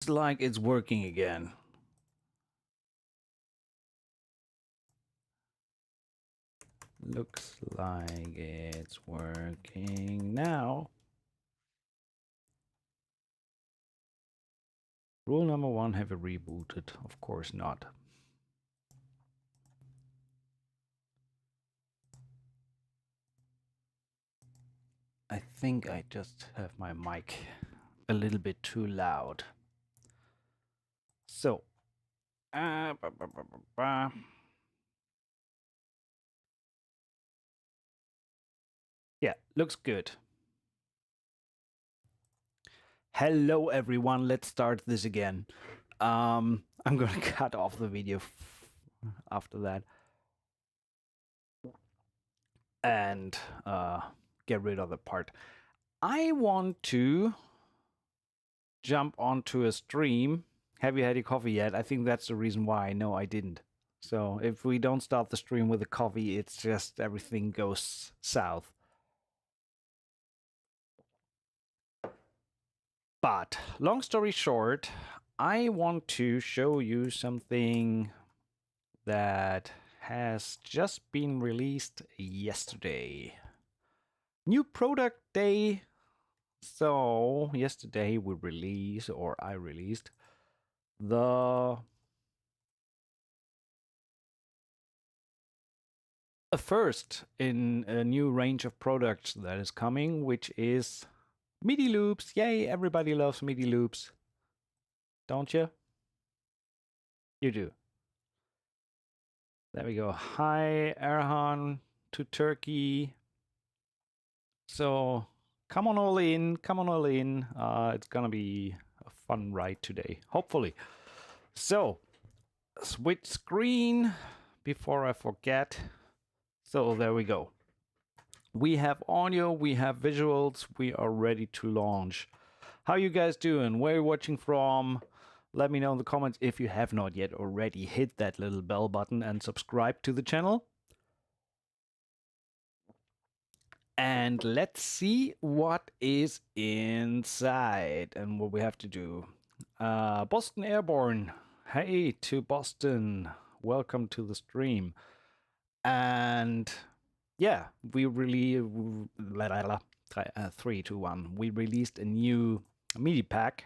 It's like it's working again. Looks like it's working now. Rule number 1, have it rebooted. Of course not. I think I just have my mic a little bit too loud. So, yeah, looks good. Hello everyone, let's start this again. I'm gonna cut off the video after that and get rid of the part. I want to jump onto a stream. Have you had your coffee yet? I think that's the reason why. No, I didn't. So if we don't start the stream with a coffee, it's just everything goes south. But long story short, I want to show you something that has just been released yesterday. New product day. So yesterday we released, or I released, the first in a new range of products that is coming, which is Midi loops. Yay, everybody loves Midi loops. Don't you? You do. There we go. Hi, Erhan to Turkey. So come on all in, come on all in. It's gonna be a fun ride today, hopefully. So switch screen before I forget. So there we go. We have audio, we have visuals, we are ready to launch. How you guys doing? Where are you watching from? Let me know in the comments if you have not yet already. Hit that little bell button and subscribe to the channel. And let's see what is inside and what we have to do. Boston Airborne. Hey to Boston. Welcome to the stream. And yeah, we really 3, 2, 1. We released a new Midipack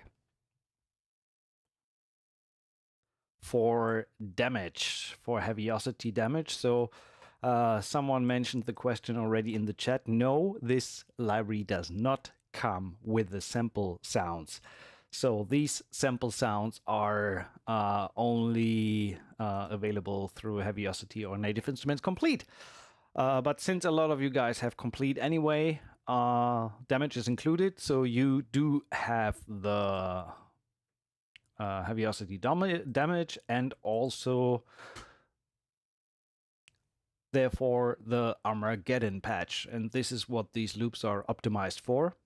for damage, for Heavyocity damage. So someone mentioned the question already in the chat. No, this library does not come with the sample sounds. So these sample sounds are only available through Heavyocity or Native Instruments Complete. But since a lot of you guys have Complete anyway, damage is included. So you do have the Heavyocity damage and also therefore the Armageddon patch, and this is what these loops are optimized for.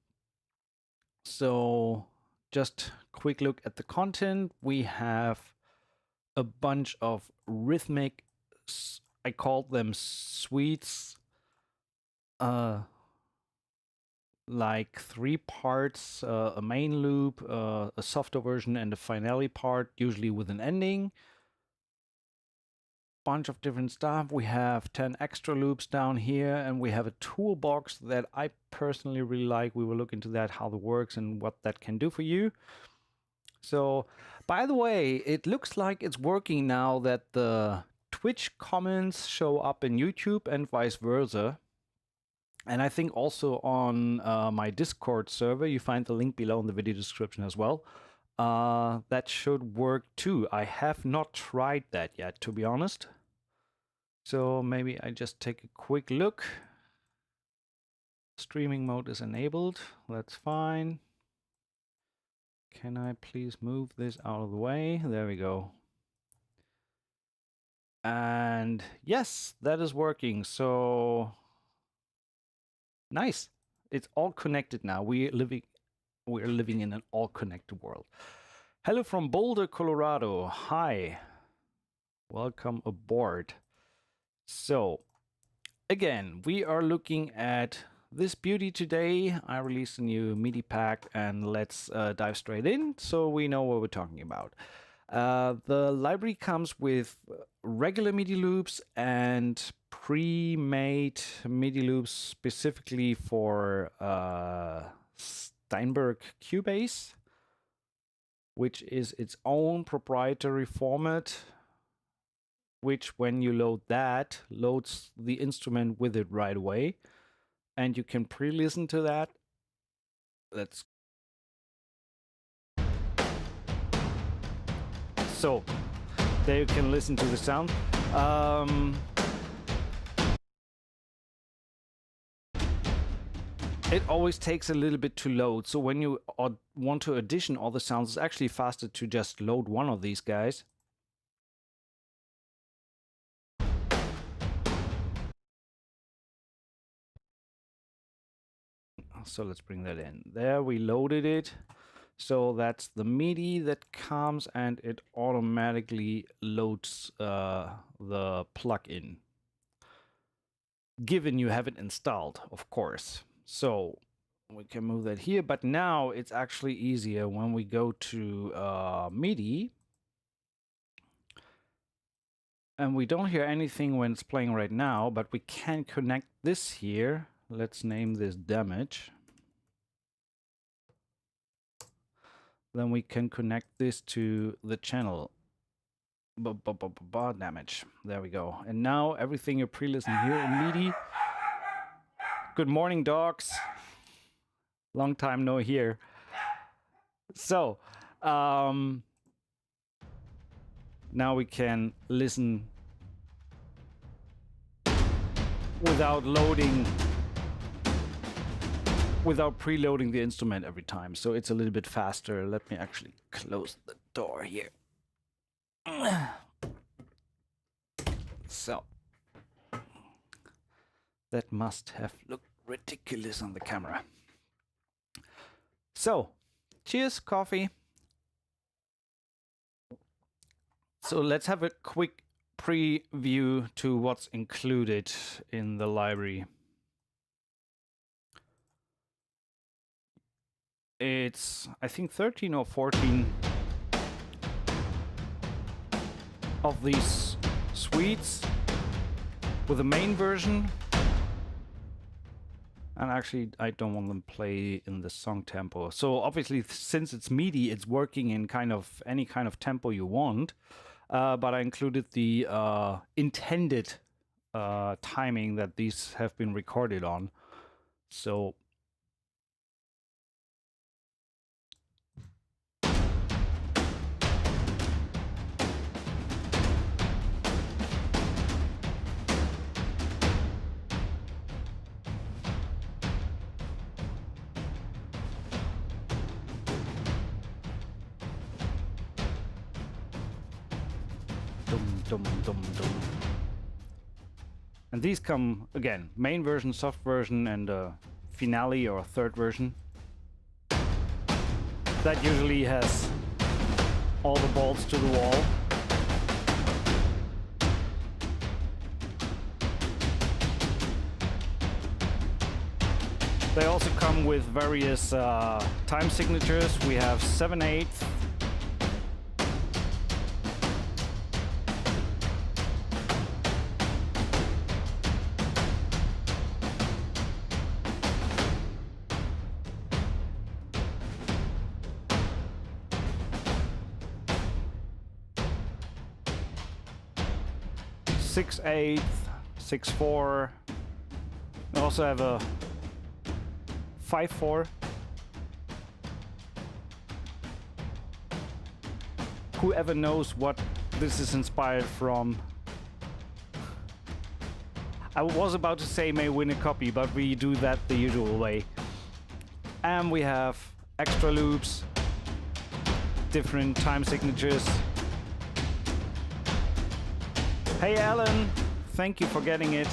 So just quick look at the content. We have a bunch of rhythmic, I called them suites, like 3 parts, a main loop, a softer version, and a finale part, usually with an ending. Bunch of different stuff. We have 10 extra loops down here, and we have a toolbox that I personally really like. We will look into that, how that works and what that can do for you. So, by the way, it looks like it's working now that the Twitch comments show up in YouTube and vice versa. And I think also on my Discord server, you find the link below in the video description as well. That should work too. I have not tried that yet, to be honest. So maybe I just take a quick look. Streaming mode is enabled. That's fine. Can I please move this out of the way? There we go. And yes, that is working. So nice. It's all connected now. We're living in an all connected world. Hello from Boulder, Colorado. Hi. Welcome aboard. So again, we are looking at this beauty today. I released a new Midipack, and let's dive straight in so we know what we're talking about. The library comes with regular MIDI loops and pre-made MIDI loops specifically for Steinberg Cubase, which is its own proprietary format, which when you load that, loads the instrument with it right away. And you can pre-listen to that. So there you can listen to the sound. It always takes a little bit to load. So when you want to audition all the sounds, it's actually faster to just load one of these guys. So let's bring that in. There, we loaded it. So that's the MIDI that comes, and it automatically loads the plugin, given you have it installed, of course. So we can move that here, but now it's actually easier when we go to MIDI. And we don't hear anything when it's playing right now, but we can connect this here. Let's name this damage. Then we can connect this to the channel. Damage. There we go. And now everything you pre-listen here in MIDI. Good morning, dogs. Long time no here. So, now we can listen without loading, without preloading the instrument every time. So it's a little bit faster. Let me actually close the door here. So that must have looked ridiculous on the camera. So cheers, coffee. So let's have a quick preview to what's included in the library. It's, I think, 13 or 14 of these suites with the main version. And actually, I don't want them to play in the song tempo. So obviously, since it's MIDI, it's working in kind of any kind of tempo you want. But I included the intended timing that these have been recorded on. So and these come, again, main version, soft version, and finale or third version. That usually has all the balls to the wall. They also come with various time signatures. We have 7/8, 6/8, 6/4. We also have a 5/4. Whoever knows what this is inspired from. I was about to say may win a copy, but we do that the usual way. And we have extra loops, different time signatures. Hey Alan, thank you for getting it.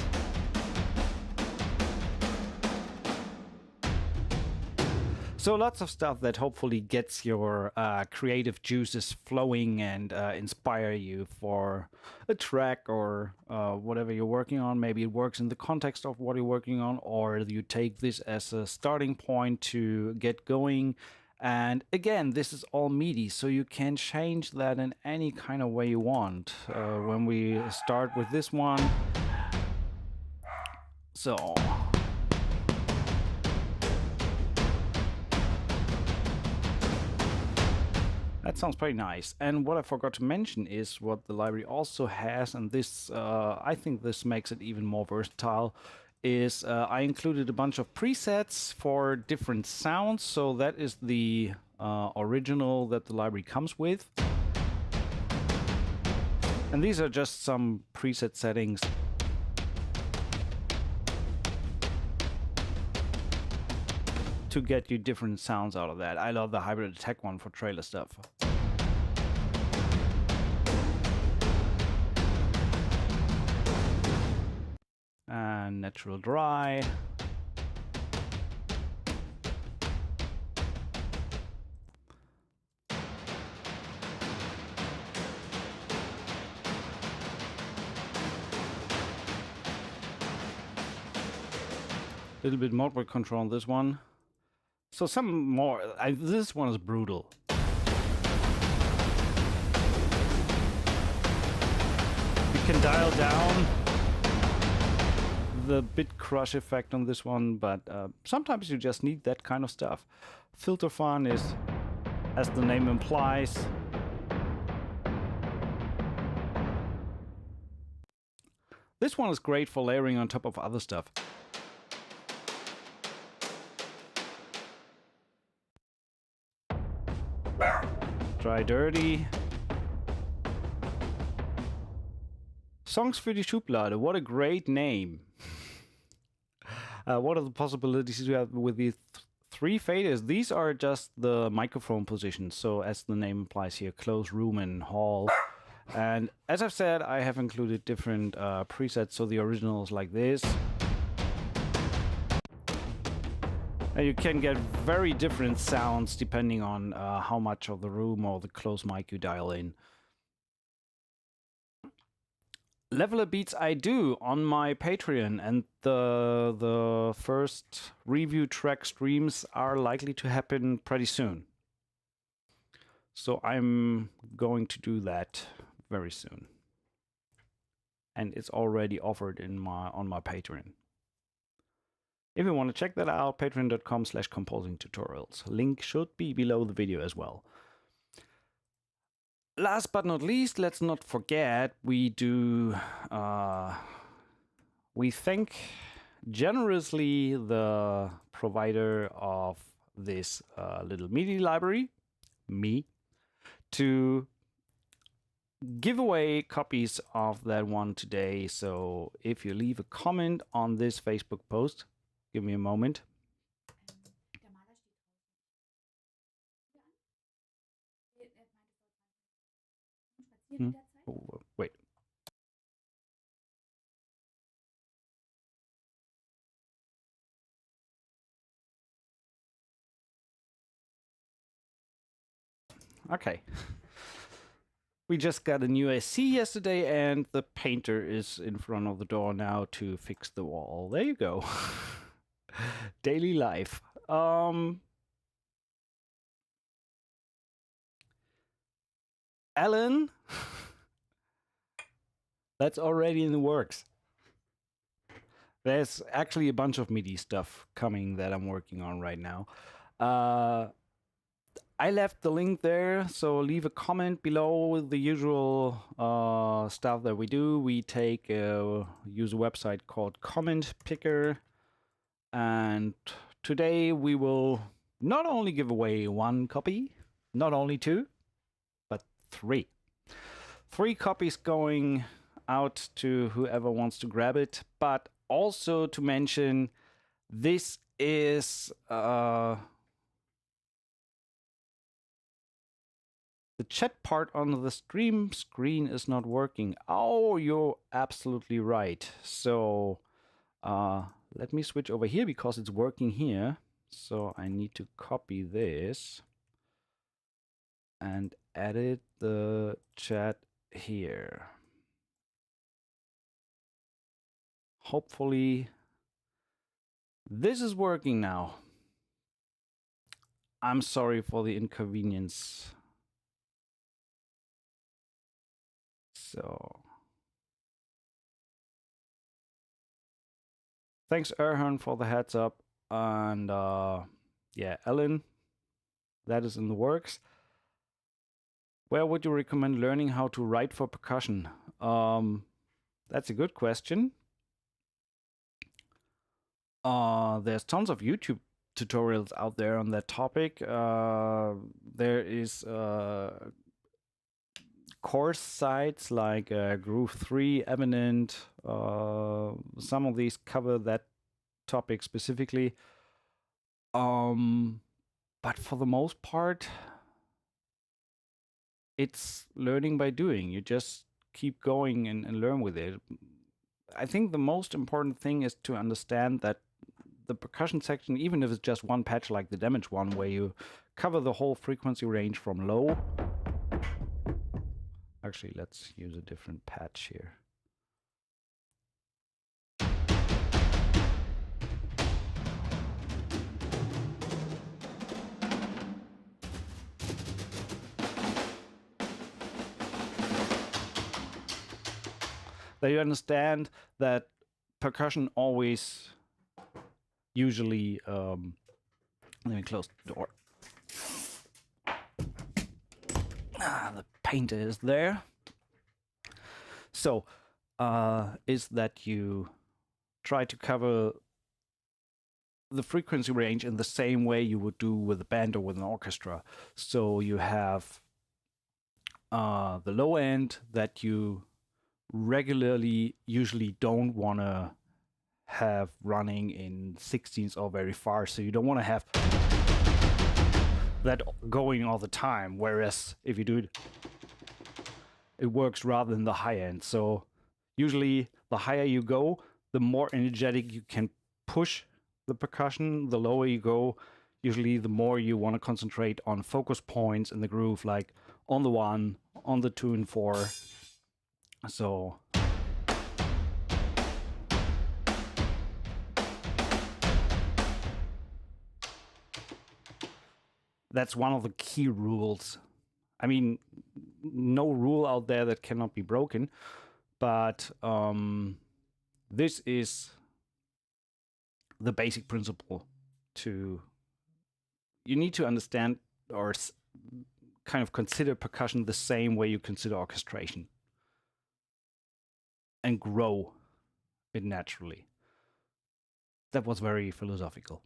So lots of stuff that hopefully gets your creative juices flowing and inspire you for a track or whatever you're working on. Maybe it works in the context of what you're working on, or you take this as a starting point to get going. And again, this is all MIDI, so you can change that in any kind of way you want. When we start with this one, so that sounds pretty nice. And what I forgot to mention is what the library also has, and this I think this makes it even more versatile, is I included a bunch of presets for different sounds. So that is the original that the library comes with. And these are just some preset settings. To get you different sounds out of that. I love the hybrid attack one for trailer stuff. And natural dry. A little bit mode control on this one. So some more, this one is brutal. You can dial down the bit crush effect on this one, but sometimes you just need that kind of stuff. Filter fun is, as the name implies, this one is great for layering on top of other stuff. Dry Dirty. Songs für die Schublade. What a great name. What are the possibilities you have with these three faders? These are just the microphone positions. So as the name implies here, close, room, and hall. And as I've said, I have included different presets. So the original is like this. And you can get very different sounds depending on how much of the room or the close mic you dial in. Leveler beats I do on my Patreon, and the first review track streams are likely to happen pretty soon. So I'm going to do that very soon. And it's already offered in on my Patreon. If you want to check that out, patreon.com/composingtutorials. Link should be below the video as well. Last but not least, let's not forget, we thank generously the provider of this little MIDI library, me, to give away copies of that one today. So if you leave a comment on this Facebook post, give me a moment. Oh, wait. Okay. We just got a new AC yesterday, and the painter is in front of the door now to fix the wall. There you go. Daily life. Alan, that's already in the works. There's actually a bunch of MIDI stuff coming that I'm working on right now. I left the link there, so leave a comment below with the usual stuff that we do. We use a website called Comment Picker, and today we will not only give away one copy, not only two, but three. 3 copies going out to whoever wants to grab it, but also to mention this is the chat part on the stream screen is not working. Oh, you're absolutely right. So let me switch over here because it's working here. So I need to copy this and edit the chat here. Hopefully this is working now. I'm sorry for the inconvenience. So thanks Erhan for the heads up, and yeah, Ellen, that is in the works. Where would you recommend learning how to write for percussion? That's a good question. There's tons of YouTube tutorials out there on that topic. There is course sites like Groove 3, Eminent. Some of these cover that topic specifically. But for the most part, it's learning by doing. You just keep going and learn with it. I think the most important thing is to understand that the percussion section, even if it's just one patch like the damage one, where you cover the whole frequency range from low. Actually, let's use a different patch here. That you understand that percussion always usually let me close the door. The painter is there. So is that you try to cover the frequency range in the same way you would do with a band or with an orchestra. So you have the low end that you regularly usually don't want to have running in 16ths or very far. So you don't want to have that going all the time. Whereas if you do it, it works rather than the high end. So usually the higher you go, the more energetic you can push the percussion. The lower you go, usually the more you want to concentrate on focus points in the groove, like on the 1, on the 2 and 4. So that's one of the key rules. I mean, no rule out there that cannot be broken, but this is the basic principle. You need to understand or kind of consider percussion the same way you consider orchestration, and grow it naturally. That was very philosophical.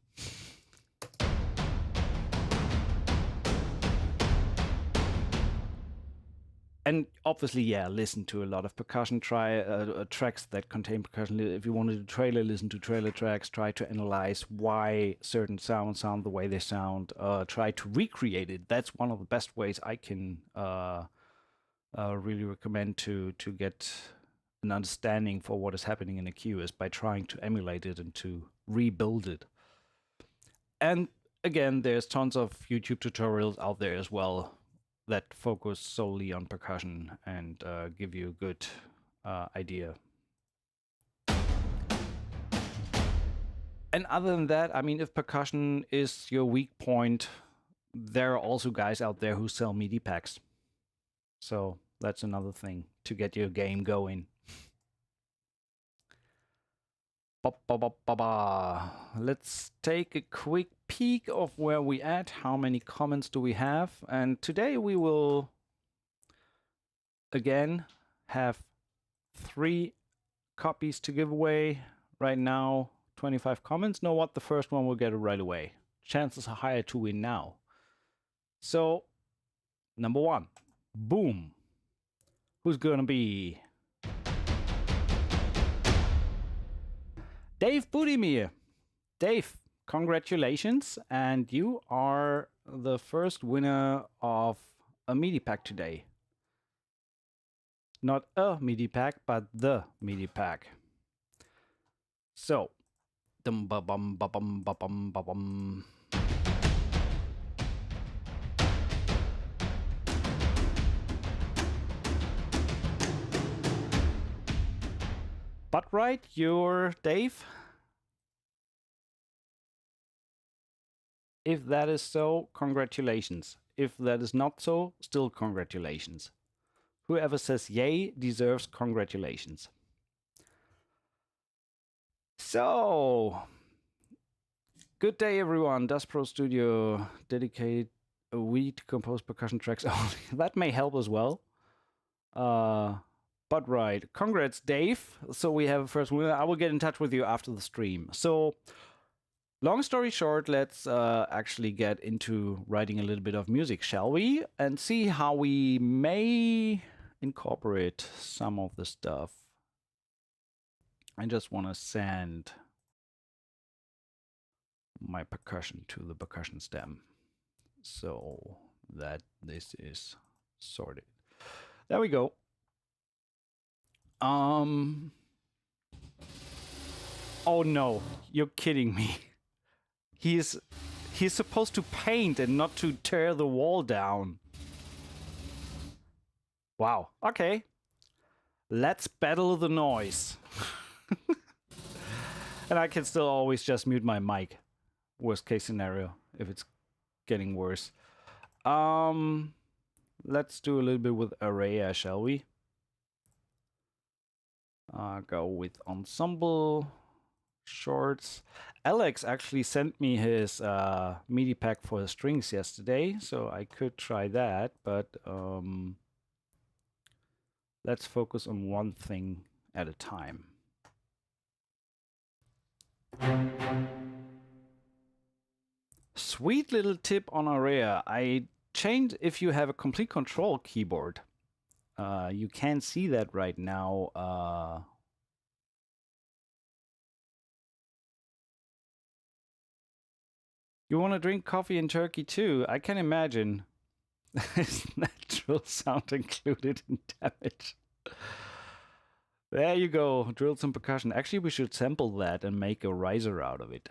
And obviously, yeah, listen to a lot of percussion tracks that contain percussion. If you want to do trailer, listen to trailer tracks. Try to analyze why certain sounds sound the way they sound. Try to recreate it. That's one of the best ways I can really recommend to get an understanding for what is happening in a cue, is by trying to emulate it and to rebuild it. And again, there's tons of YouTube tutorials out there as well that focus solely on percussion and give you a good idea. And other than that, I mean, if percussion is your weak point, there are also guys out there who sell Midi packs. So that's another thing to get your game going. Let's take a quick peek of where we at. How many comments do we have? And today we will again have 3 copies to give away. Right now, 25 comments. Know what? The first one will get it right away. Chances are higher to win now. So, number 1. Boom. Who's gonna be? Dave Budimir. Dave, congratulations, and you are the first winner of a Midipack today. Not a Midipack, but the Midipack. So, But right, you're Dave. If that is so, congratulations. If that is not so, still congratulations. Whoever says yay deserves congratulations. So, good day everyone. Das Pro Studio dedicate a week to compose percussion tracks only. That may help as well. But right, congrats Dave. So we have a first winner. I will get in touch with you after the stream. So, long story short, let's actually get into writing a little bit of music, shall we? And see how we may incorporate some of the stuff. I just want to send my percussion to the percussion stem so that this is sorted. There we go. Oh no, you're kidding me. He's supposed to paint and not to tear the wall down. Wow, okay. Let's battle the noise. And I can still always just mute my mic. Worst case scenario, if it's getting worse. Let's do a little bit with Araya, shall we? Go with ensemble shorts. Alex actually sent me his Midipack for the strings yesterday, so I could try that, but let's focus on one thing at a time. Sweet little tip on Araya. I changed if you have a complete control keyboard. You can see that right now. You want to drink coffee in Turkey too? I can imagine. Is natural sound included in damage? There you go. Drilled some percussion. Actually, we should sample that and make a riser out of it.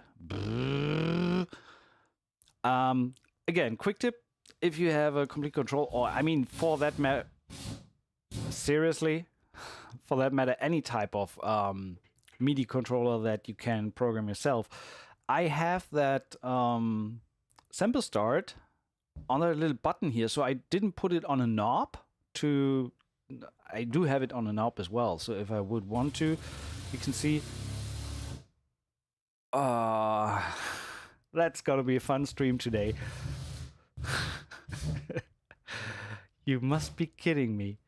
Again, quick tip. If you have a complete control, or I mean, for that matter, seriously, for that matter, any type of MIDI controller that you can program yourself. I have that sample start on a little button here, so I didn't put it on a knob. I do have it on a knob as well, so if I would want to, you can see. That's gonna be a fun stream today. You must be kidding me.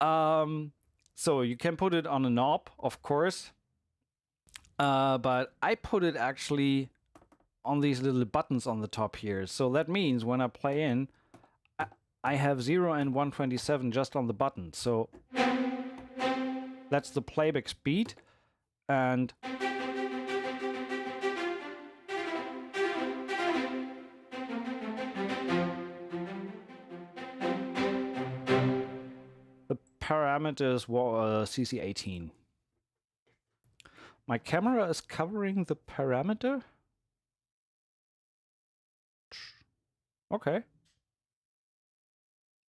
So you can put it on a knob, of course. But I put it actually on these little buttons on the top here. So that means when I play in, I have 0 and 127 just on the button. So that's the playback speed. And the parameters were CC18. My camera is covering the parameter? Okay.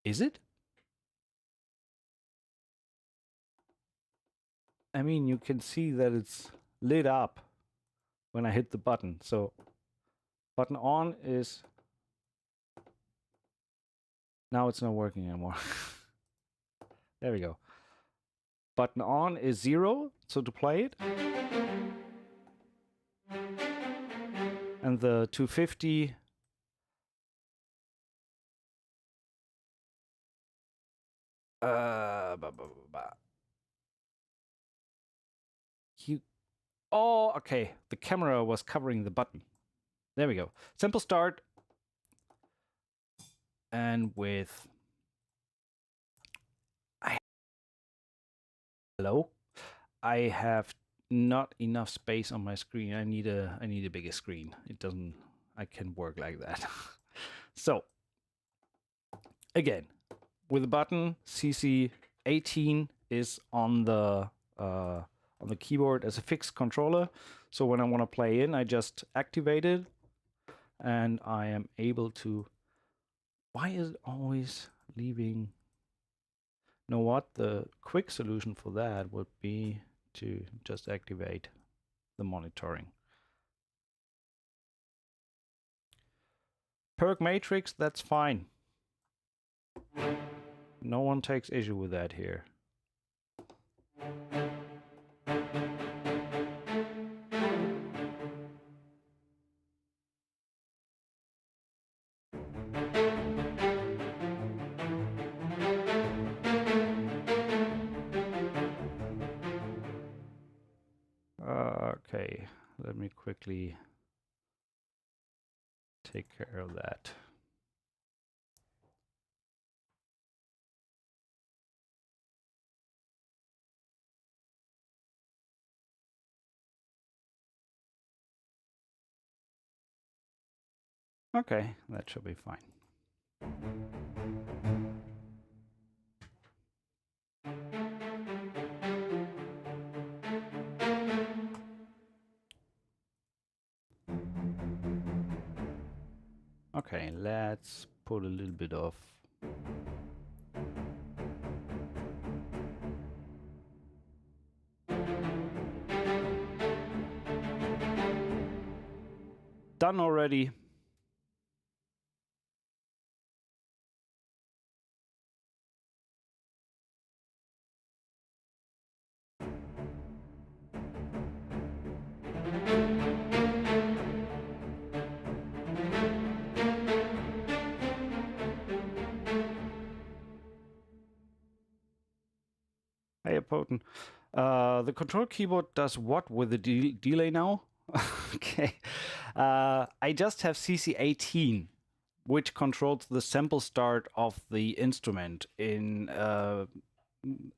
Is it? I mean, you can see that it's lit up when I hit the button. So button on is... Now it's not working anymore. There we go. Button on is 0, so to play it. And the 250 Oh, okay. The camera was covering the button. There we go. Simple start. And with... Hello? I have not enough space on my screen. I need a bigger screen. It doesn't... I can work like that. So, again, with the button, CC18 is on the keyboard as a fixed controller. So when I want to play in, I just activate it, and I am able to... Why is it always leaving? You know what? The quick solution for that would be to just activate the monitoring. Perk matrix, that's fine. No one takes issue with that here. Okay, let me quickly take care of that. Okay, that should be fine. Okay, let's put a little bit of done already. Hey, Potent. The control keyboard does what with the delay now? Okay. I just have CC18, which controls the sample start of the instrument in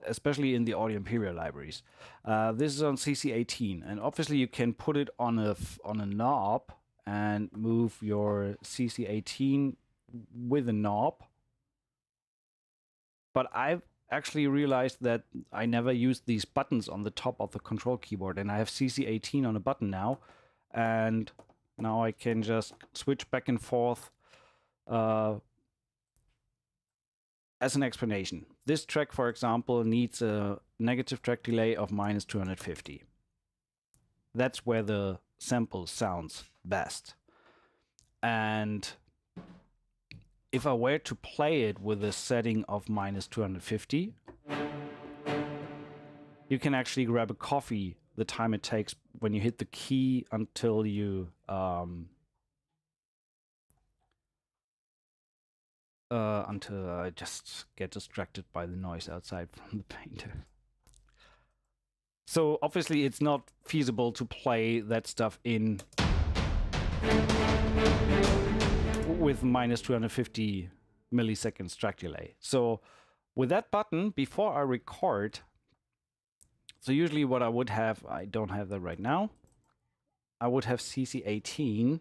especially in the Audio Imperial libraries. This is on CC18, and obviously you can put it on a knob and move your CC18 with a knob. But I've actually realized that I never used these buttons on the top of the control keyboard, and I have CC18 on a button now, and now I can just switch back and forth. As an explanation, this track, for example, needs a negative track delay of -250. That's where the sample sounds best. And if I were to play it with a setting of -250, you can actually grab a coffee the time it takes when you hit the key until you until I just get distracted by the noise outside from the painter. So obviously it's not feasible to play that stuff in with -250 milliseconds track delay. So with that button, before I record, so usually what I would have, I don't have that right now, I would have CC18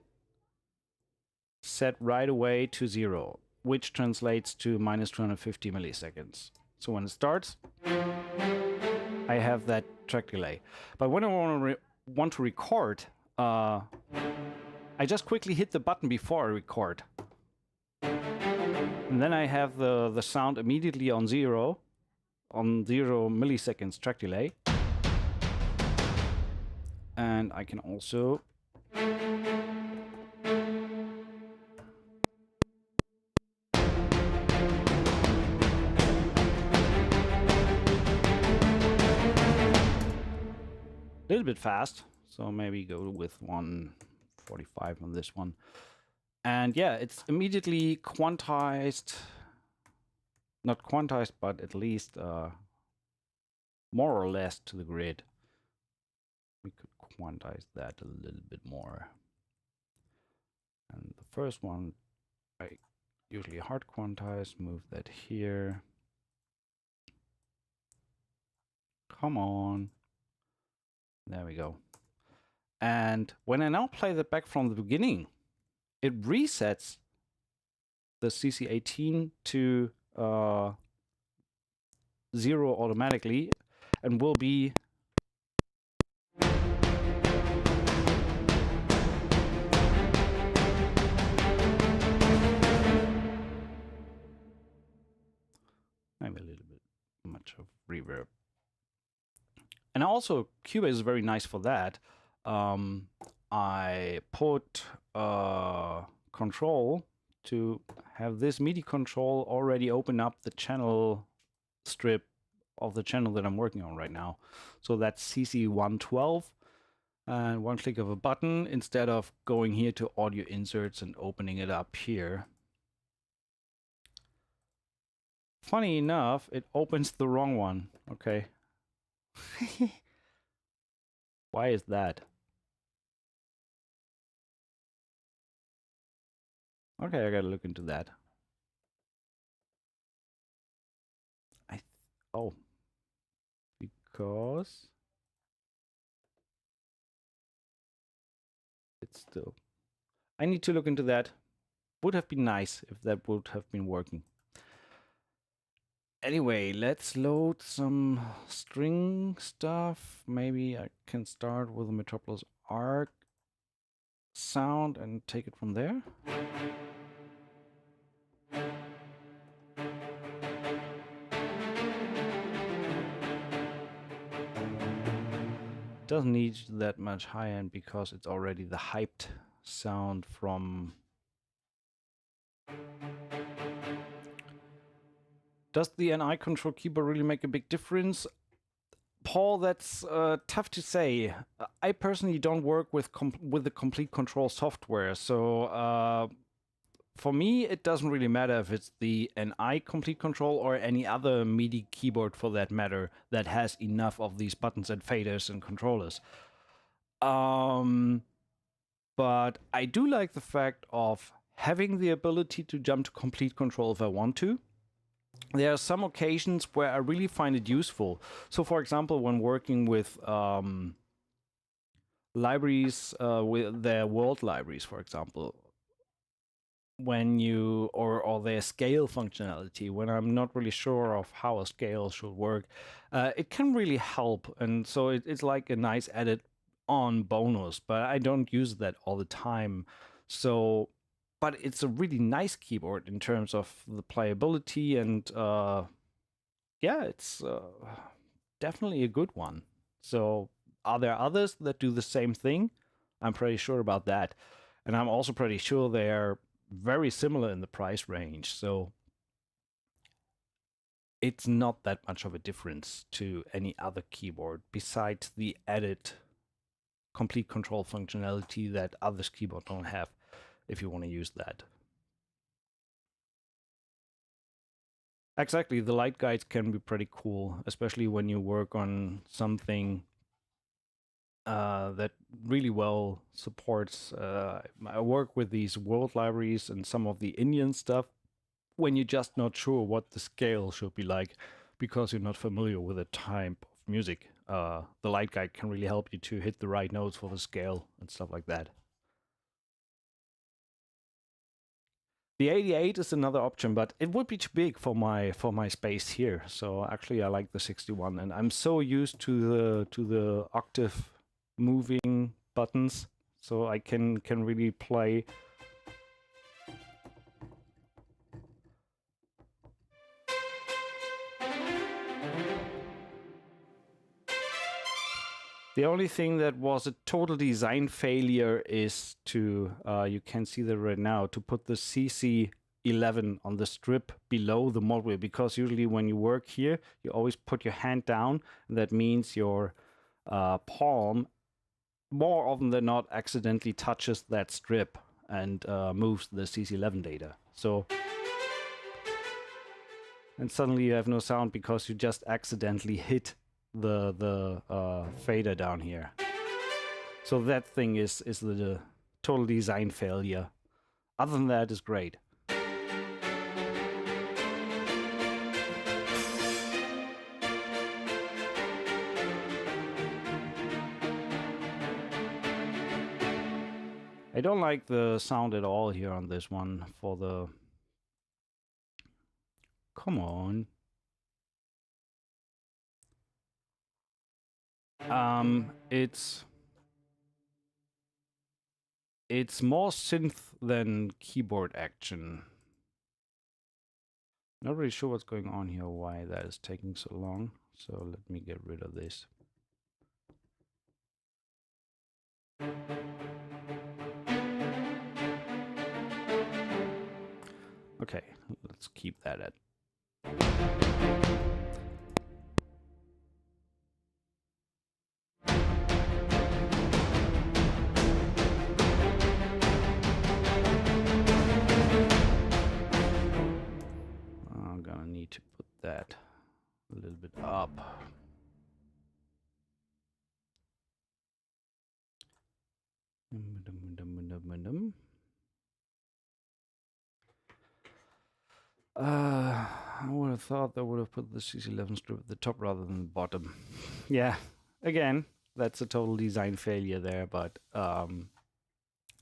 set right away to 0, which translates to -250 milliseconds. So when it starts, I have that track delay. But when I want to record, I just quickly hit the button before I record. And then I have the sound immediately on 0 milliseconds track delay. And I can also a little bit fast, so maybe go with 145 on this one. And yeah, it's immediately quantized, not quantized, but at least more or less to the grid. We could quantize that a little bit more. And the first one, I usually hard quantize, move that here. Come on. There we go. And when I now play that back from the beginning, it resets the CC18 to 0 automatically and will be maybe a little bit much of reverb. And And also, Cubase is very nice for that. I put control to have this MIDI control already open up the channel strip of the channel that I'm working on right now. So that's CC112, and one click of a button instead of going here to audio inserts and opening it up here. Funny enough, it opens the wrong one. Okay. Why is that? Okay, I gotta look into that. Oh, because it's still. I need to look into that. Would have been nice if that would have been working. Anyway, let's load some string stuff. Maybe I can start with the Metropolis Arc sound and take it from there. Doesn't need that much high end because it's already the hyped sound from. Does the NI control keyboard really make a big difference? Paul, that's tough to say. I personally don't work with the complete control software, so for me it doesn't really matter if it's the NI complete control or any other MIDI keyboard for that matter that has enough of these buttons and faders and controllers. But I do like the fact of having the ability to jump to complete control if I want to. There are some occasions where I really find it useful. So, for example, when working with libraries, with their world libraries, for example, when you or their scale functionality, when I'm not really sure of how a scale should work, it can really help. And so it's like a nice added on bonus, but I don't use that all the time. So. But it's a really nice keyboard in terms of the playability, and yeah, it's definitely a good one. So, are there others that do the same thing? I'm pretty sure about that. And I'm also pretty sure they're very similar in the price range. So, it's not that much of a difference to any other keyboard besides the added complete control functionality that others keyboard don't have, if you want to use that. Exactly, the light guides can be pretty cool, especially when you work on something that really well supports. I work with these world libraries and some of the Indian stuff when you're just not sure what the scale should be like because you're not familiar with the type of music. The light guide can really help you to hit the right notes for the scale and stuff like that. The 88 is another option, but it would be too big for my space here. So actually, I like the 61, and I'm so used to the octave moving buttons, so I can really play. The only thing that was a total design failure is to, you can see that right now, to put the CC11 on the strip below the mod wheel, because usually when you work here, you always put your hand down, and that means your palm, more often than not, accidentally touches that strip and moves the CC11 data. So, and suddenly you have no sound because you just accidentally hit the fader down here. So that thing is the total design failure. Other than that, it's great. I don't like the sound at all here on this one for the... Come on. It's more synth than keyboard action. Not really sure what's going on here, why that is taking so long. So let me get rid of this. Okay, let's keep that at. I'm gonna need to put that a little bit up. I would have thought they would have put the CC11 strip at the top rather than the bottom. Yeah, again, that's a total design failure there, but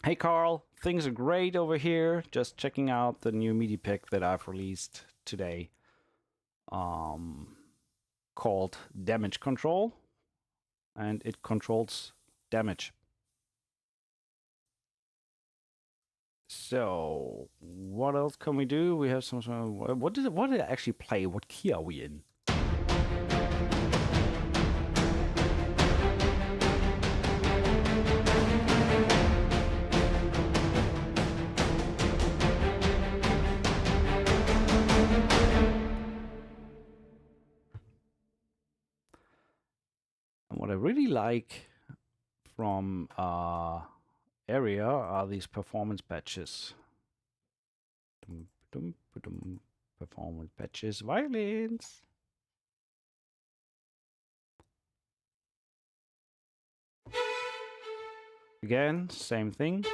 hey Carl, things are great over here. Just checking out the new Midipack that I've released today. Called Damage Control, and it controls damage. So what else can we do? We have some sort of, what did it actually play? What key are we in? And what I really like from Area are these performance patches. Performance patches, violins. Again, same thing.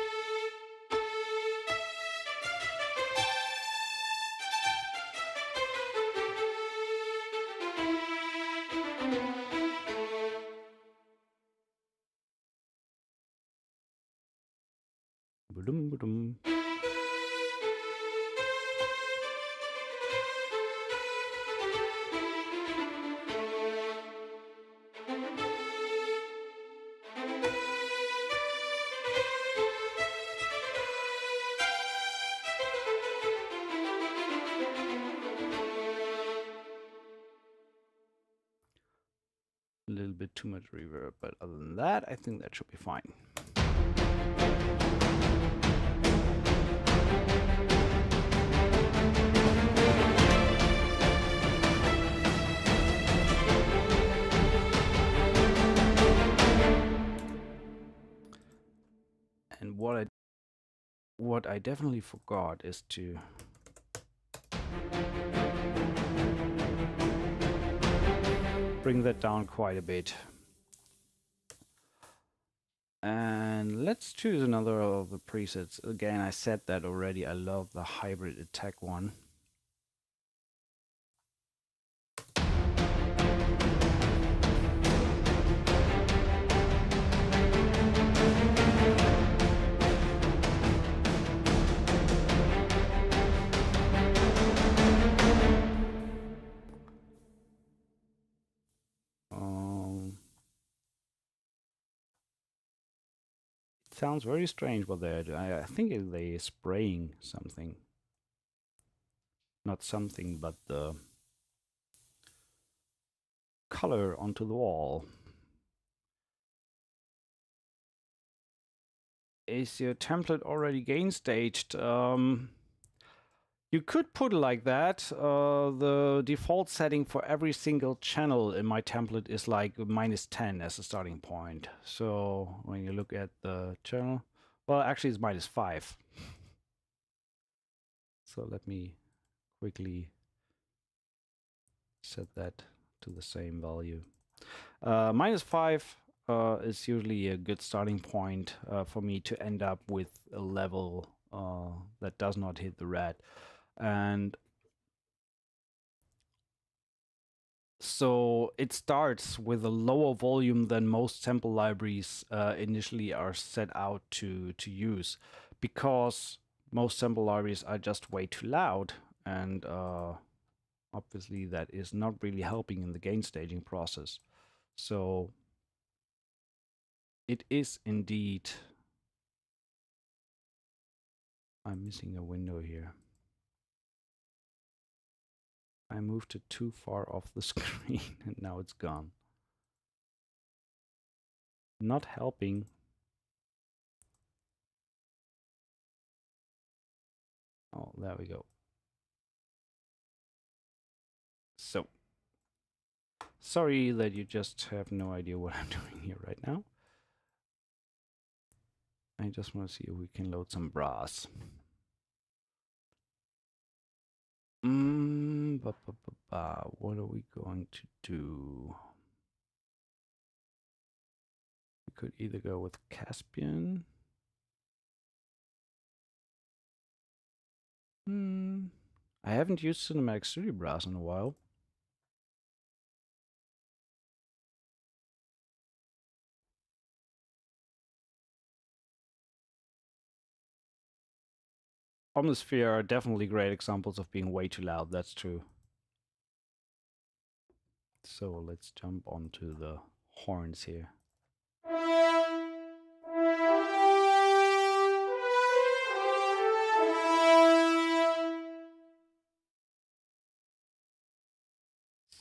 Ba-dum. A little bit too much reverb, but other than that, I think that should be fine. And what I definitely forgot is to bring that down quite a bit. And let's choose another of the presets. Again, I said that already. I love the hybrid attack one. Sounds very strange what they're doing. I think they're spraying something. Not something, but the color onto the wall. Is your template already gain staged? You could put it like that. The default setting for every single channel in my template is like -10 as a starting point. So when you look at the channel, well, actually it's -5. So let me quickly set that to the same value. -5 is usually a good starting point for me to end up with a level that does not hit the red. And so it starts with a lower volume than most sample libraries initially are set out to use, because most sample libraries are just way too loud, and obviously that is not really helping in the gain staging process. So it is indeed... I'm missing a window here. I moved it too far off the screen and now it's gone. Not helping. Oh, there we go. So, sorry that you just have no idea what I'm doing here right now. I just want to see if we can load some brass. What are we going to do? We could either go with Caspian. I haven't used Cinematic Studio Brass in a while. Omnisphere are definitely great examples of being way too loud, that's true. So let's jump onto the horns here.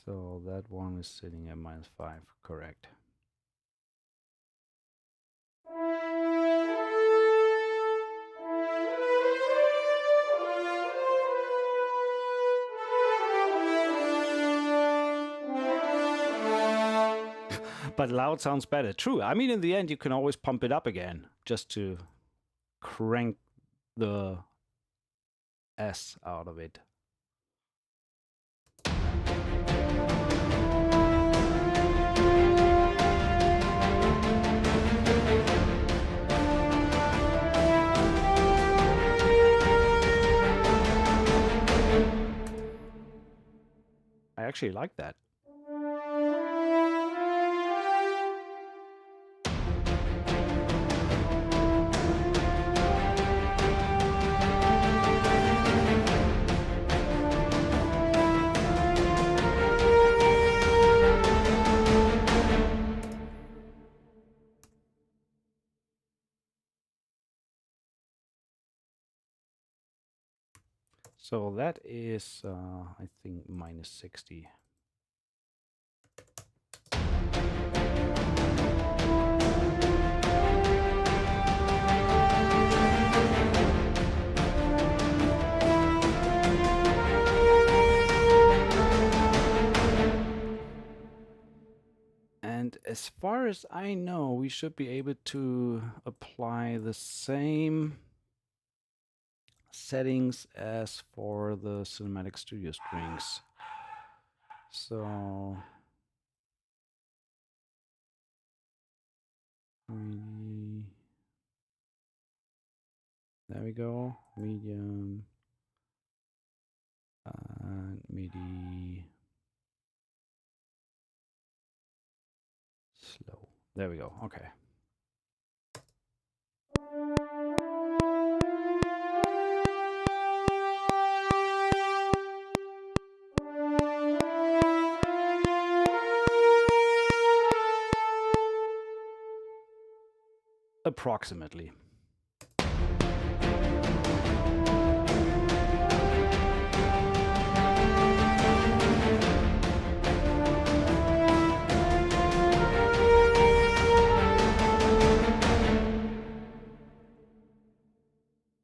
So that one is sitting at -5, correct. But loud sounds better. True. I mean, in the end, you can always pump it up again just to crank the S out of it. I actually like that. So that is, I think, -60. And as far as I know, we should be able to apply the same settings as for the Cinematic Studio Strings. So there we go, medium and Midi slow. There we go. Okay. Approximately.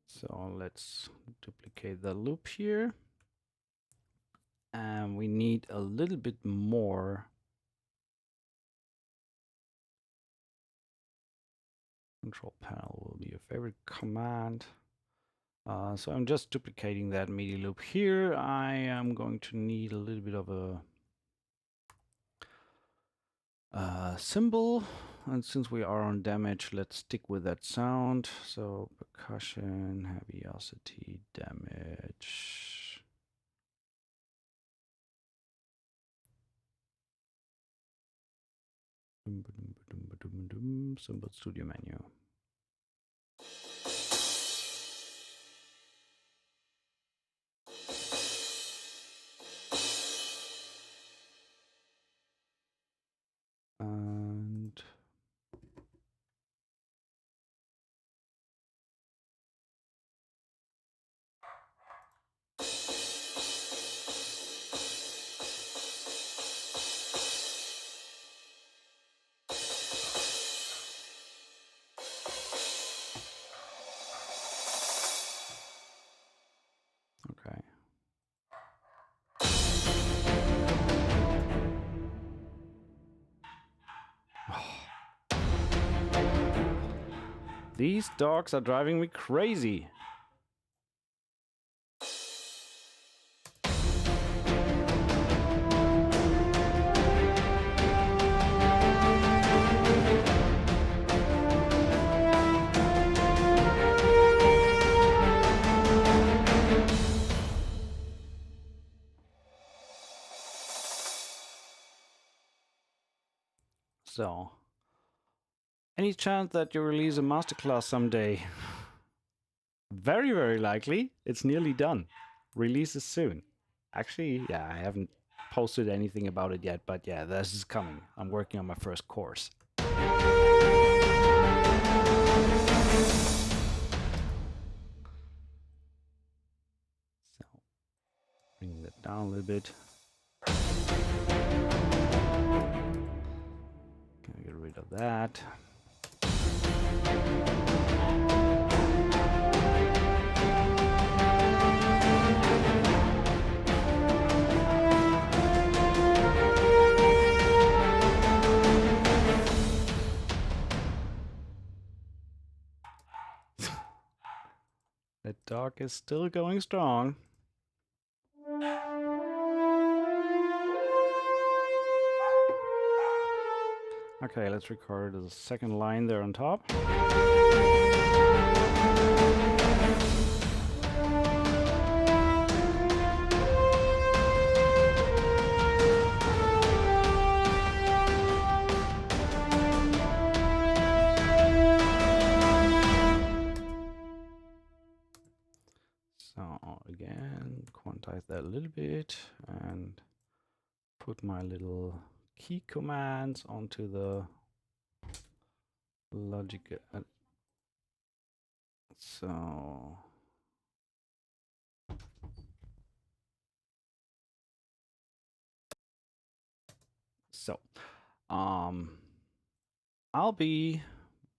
So let's duplicate the loop here. And we need a little bit more. Control panel will be your favorite command. So I'm just duplicating that MIDI loop here. I am going to need a little bit of a cymbal. And since we are on damage, let's stick with that sound. So percussion, heavyocity, damage. Cymbal studio menu. And These dogs are driving me crazy. So, any chance that you release a masterclass someday? Very, very likely. It's nearly done. Releases soon. Actually, yeah, I haven't posted anything about it yet, but yeah, this is coming. I'm working on my first course. So, bring that down a little bit. Gonna get rid of that. That dog is still going strong. Okay, let's record the second line there on top. So again, quantize that a little bit and put my little key commands onto the logic. So I'll be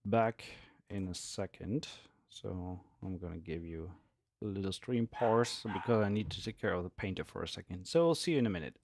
back in a second. So I'm gonna give you a little stream pause because I need to take care of the painter for a second. So I'll see you in a minute.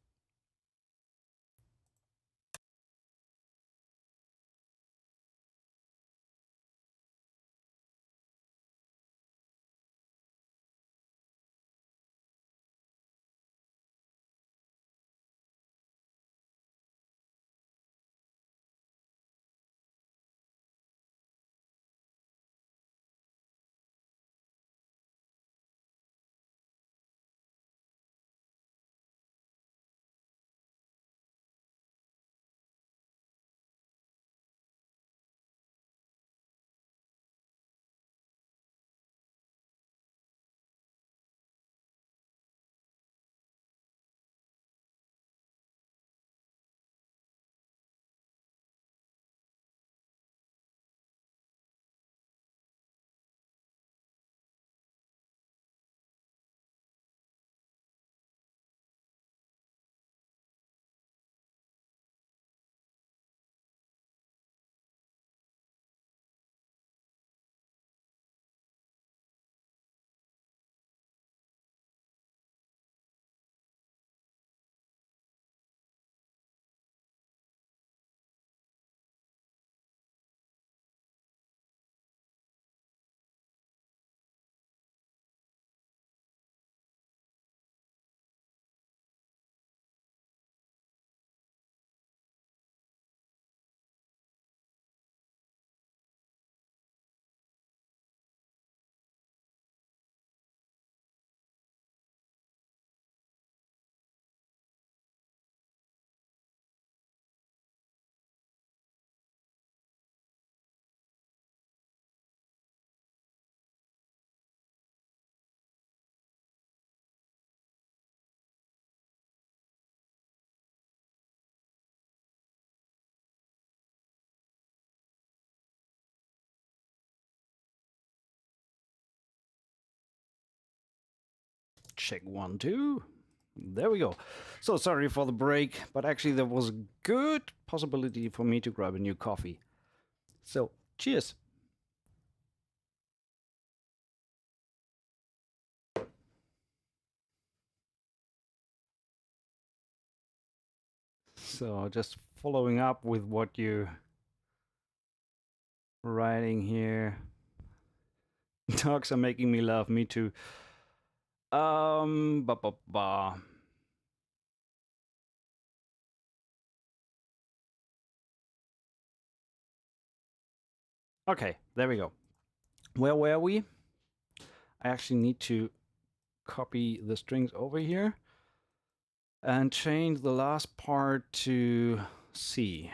Check 1, 2. There we go. So sorry for the break, but actually there was a good possibility for me to grab a new coffee. So cheers. So just following up with what you're writing here. Dogs are making me laugh. Me too. Ba ba ba. Okay, there we go. Where were we? I actually need to copy the strings over here and change the last part to C.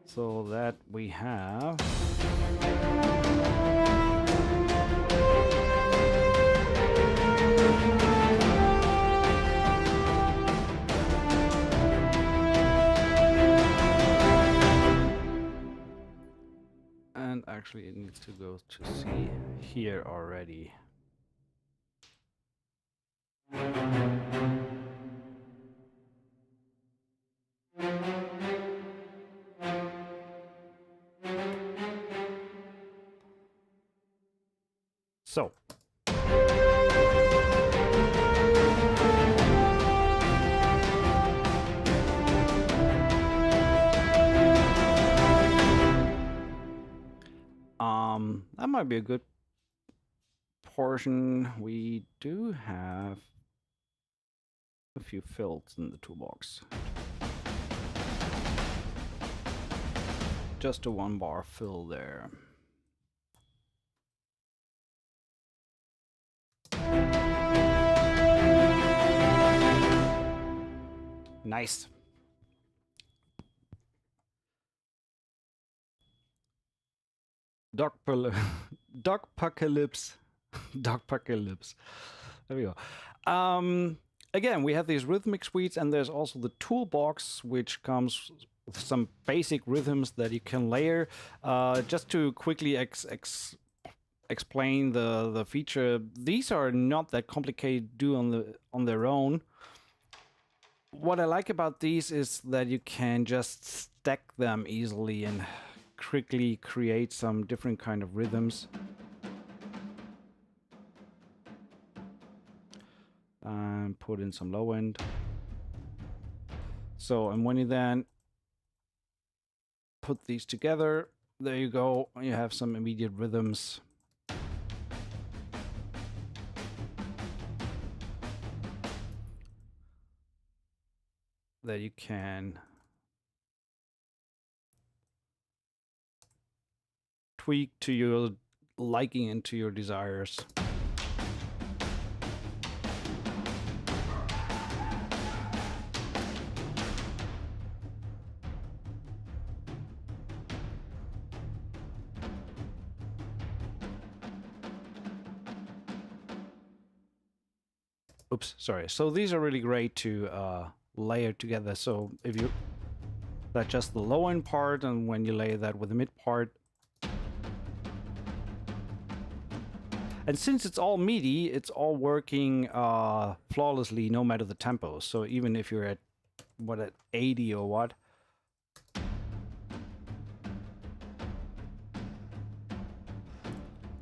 So that we have. And actually it needs to go to C here already. So. That might be a good portion. We do have a few fills in the toolbox. Just a 1-bar fill there. Nice. Dogpacalypse. Dogpacalypse. There we go. Again, we have these rhythmic suites, and there's also the toolbox, which comes with some basic rhythms that you can layer. Just to quickly explain the feature, these are not that complicated to do on their own. What I like about these is that you can just stack them easily and quickly create some different kind of rhythms. And put in some low end. So, and when you then put these together, there you go, you have some immediate rhythms. That you can tweak to your liking and to your desires. Oops, sorry. So these are really great to layer together. So if you that's just the low end part, and when you layer that with the mid part. And since it's all Midi, it's all working flawlessly no matter the tempo. So even if you're at, what, at 80 or what.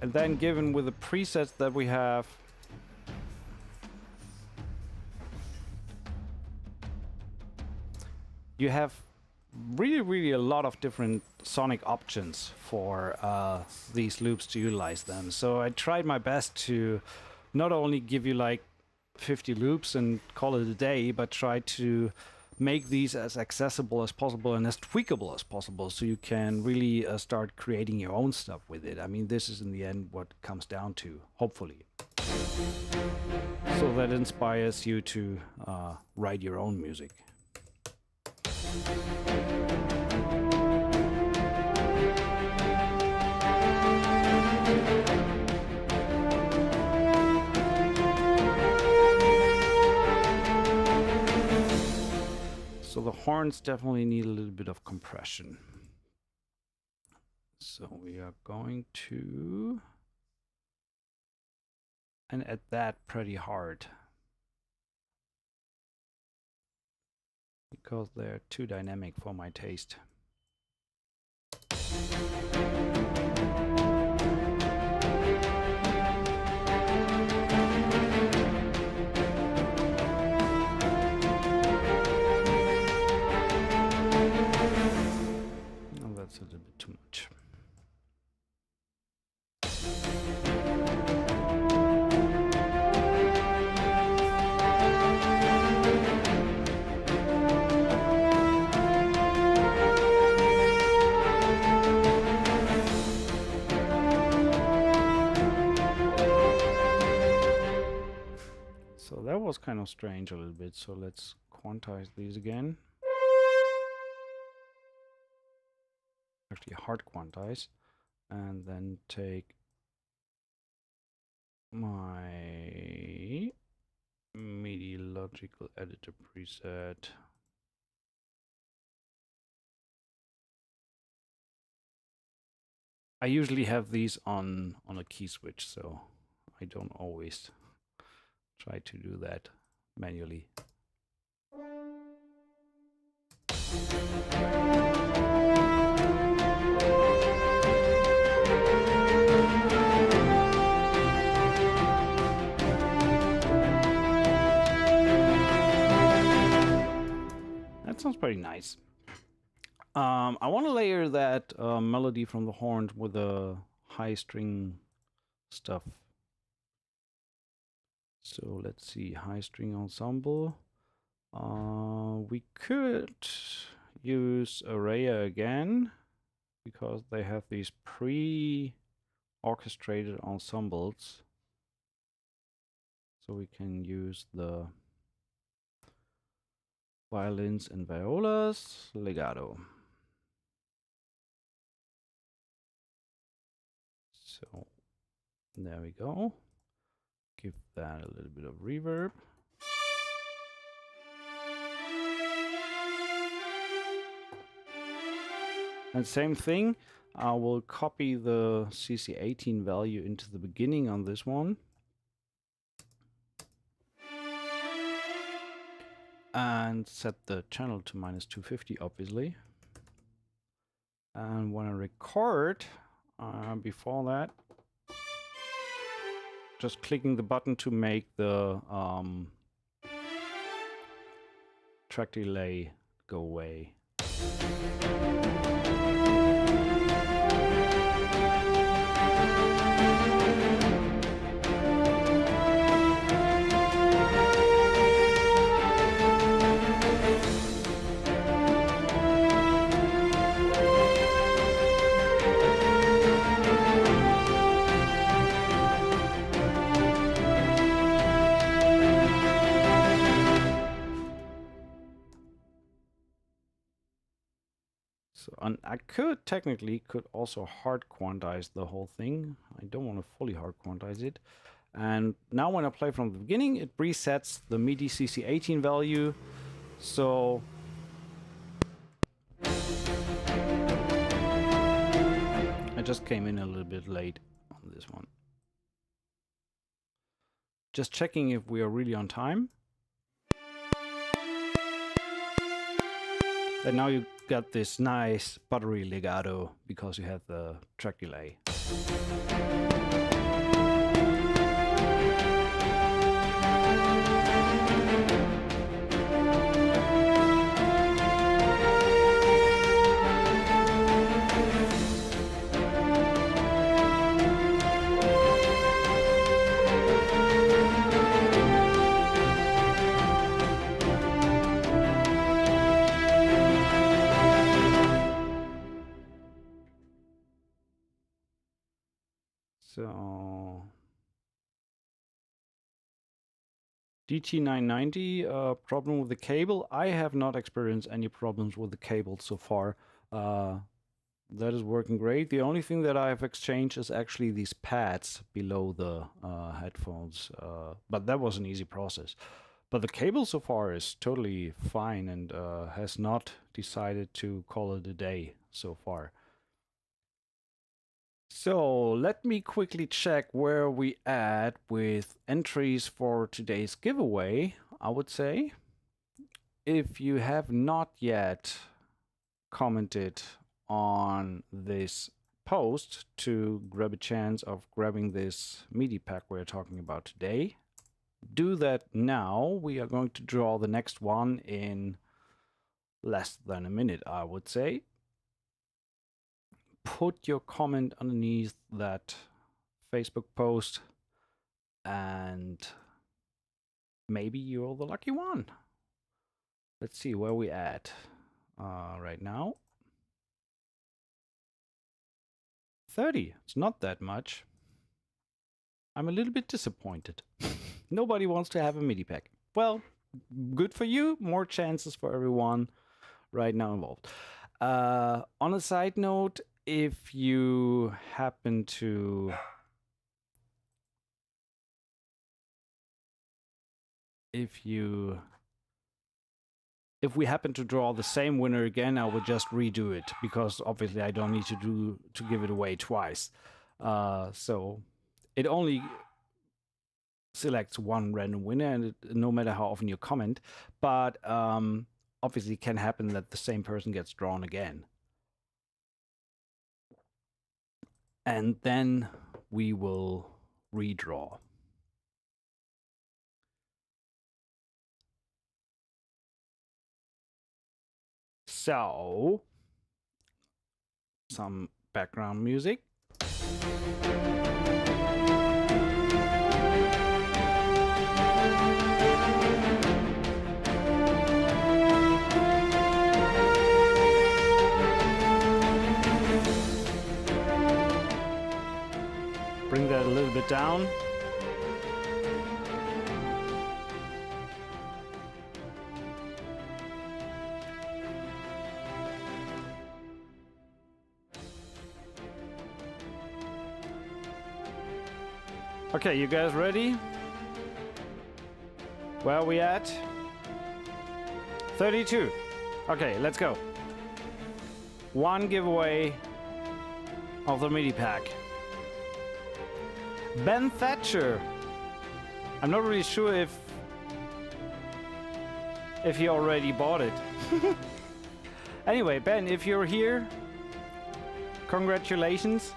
And then given with the presets that we have, you have really a lot of different sonic options for these loops to utilize them. So I tried my best to not only give you like 50 loops and call it a day, but try to make these as accessible as possible and as tweakable as possible, so you can really start creating your own stuff with it. I mean, this is in the end what it comes down to, hopefully. So that inspires you to write your own music. So the horns definitely need a little bit of compression. So we are going to and at that pretty hard. because they're too dynamic for my taste. Oh, that's a little bit too much. So that was kind of strange a little bit. So let's quantize these again. Actually hard quantize. And then take my Midi logical editor preset. I usually have these on a key switch, so I don't always try to do that manually. That sounds pretty nice. I want to layer that melody from the horns with the high string stuff. So let's see, high string ensemble. We could use Araya again because they have these pre-orchestrated ensembles. So we can use the violins and violas, legato. So there we go. Give that a little bit of reverb. And same thing, I will copy the CC18 value into the beginning on this one. And set the channel to -250, obviously. And when I record, before that, just clicking the button to make the track delay go away. And I technically could also hard quantize the whole thing. I don't want to fully hard quantize it. And now when I play from the beginning, it resets the MIDI CC18 value. So I just came in a little bit late on this one. Just checking if we are really on time. And now you got this nice buttery legato because you have the track delay. So DT990, problem with the cable. I have not experienced any problems with the cable so far. That is working great. The only thing that I have exchanged is actually these pads below the headphones, but that was an easy process. But the cable so far is totally fine and has not decided to call it a day so far. So let me quickly check where we at with entries for today's giveaway, I would say. if you have not yet commented on this post to grab a chance of grabbing this Midipack we're talking about today, do that now. We are going to draw the next one in less than a minute, I would say. Put your comment underneath that Facebook post and maybe you're the lucky one. Let's see where we at right now. 30. It's not that much. I'm a little bit disappointed. Nobody wants to have a Midipack. Well, good for you. More chances for everyone right now involved. On a side note, if you happen to if we happen to draw the same winner again, I will just redo it because obviously I don't need to give it away twice. So it only selects one random winner, and no matter how often you comment, but obviously it can happen that the same person gets drawn again. And then we will redraw. So, some background music. Bring that a little bit down. Okay, you guys ready? Where are we at? 32. Okay, let's go. One giveaway of the Midipack. Ben Thatcher. I'm not really sure if he already bought it. Anyway, Ben, if you're here, congratulations.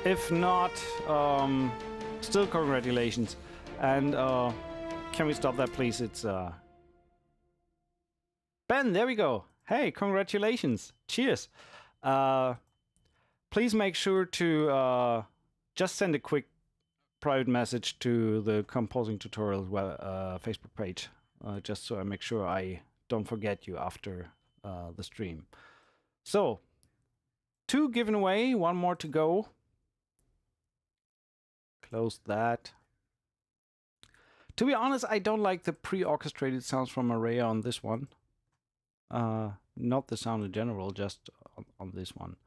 If not, still congratulations. And can we stop that, please? It's Ben, there we go. Hey, congratulations. Cheers. Please make sure to just send a quick private message to the Composing Tutorials Facebook page, just so I make sure I don't forget you after the stream. So, 2 given away, 1 more to go. Close that. To be honest, I don't like the pre-orchestrated sounds from Araya on this one. Not the sound in general, just on this one.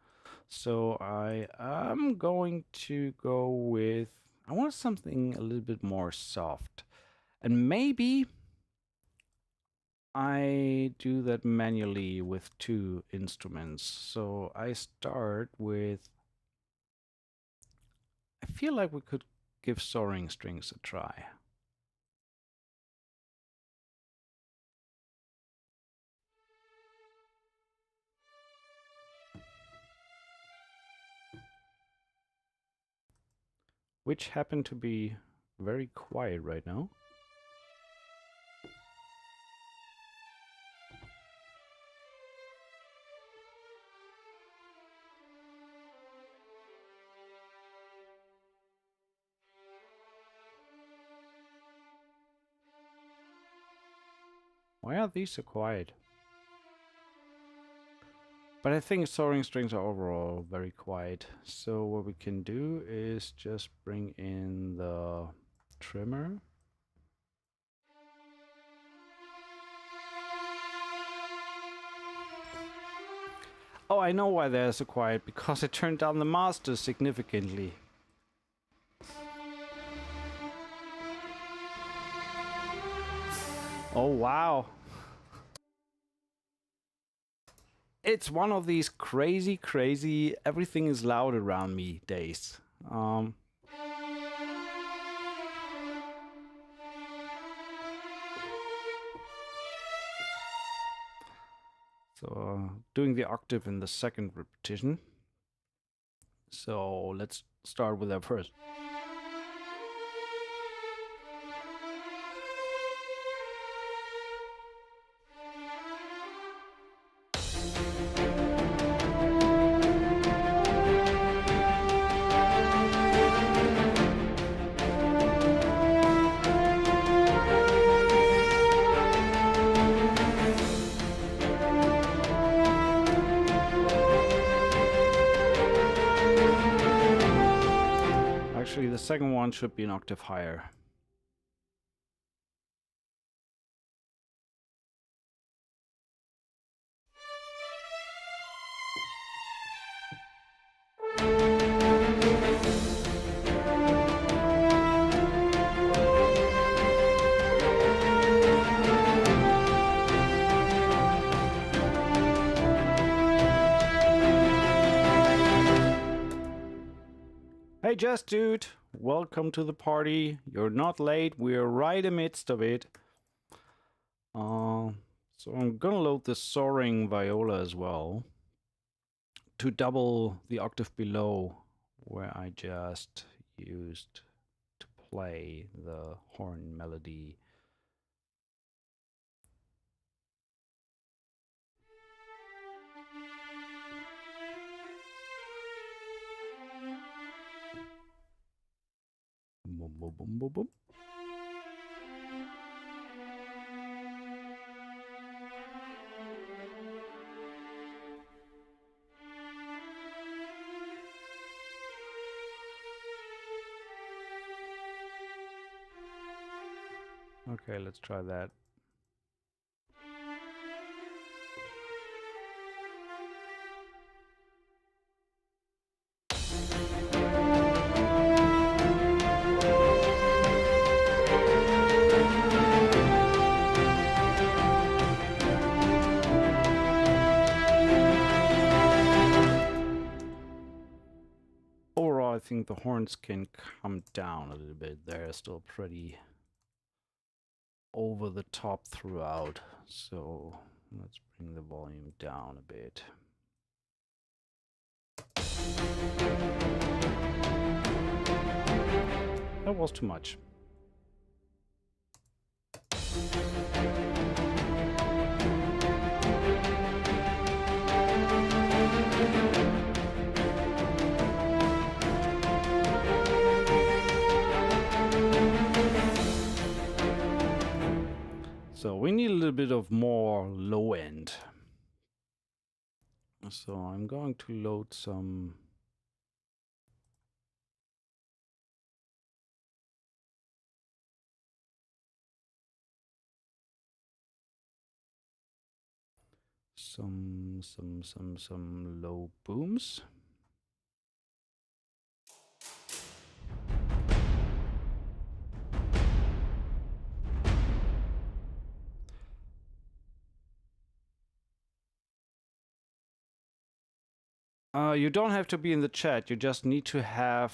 So I am going to go with, I want something a little bit more soft. And maybe I do that manually with 2 instruments. So I start with, I feel like we could give Soaring Strings a try. Which happen to be very quiet right now. Why are these so quiet? But I think Soaring Strings are overall very quiet. So what we can do is just bring in the trimmer. Oh, I know why they're so quiet, because I turned down the master significantly. Oh, wow. It's one of these crazy, everything is loud around me days. So doing the octave in the second repetition. So let's start with that first. Actually, the second one should be an octave higher. Hey Just Dude, welcome to the party. You're not late, we're right amidst of it. So I'm gonna load the soaring viola as well to double the octave below where I just used to play the horn melody. Boom, boom, boom, boom, boom. Okay, let's try that. Overall, I think the horns can come down a little bit. They're still pretty over the top throughout, so let's bring the volume down a bit. That was too much. So we need a little bit of more low end. So I'm going to load some low booms. You don't have to be in the chat. You just need to have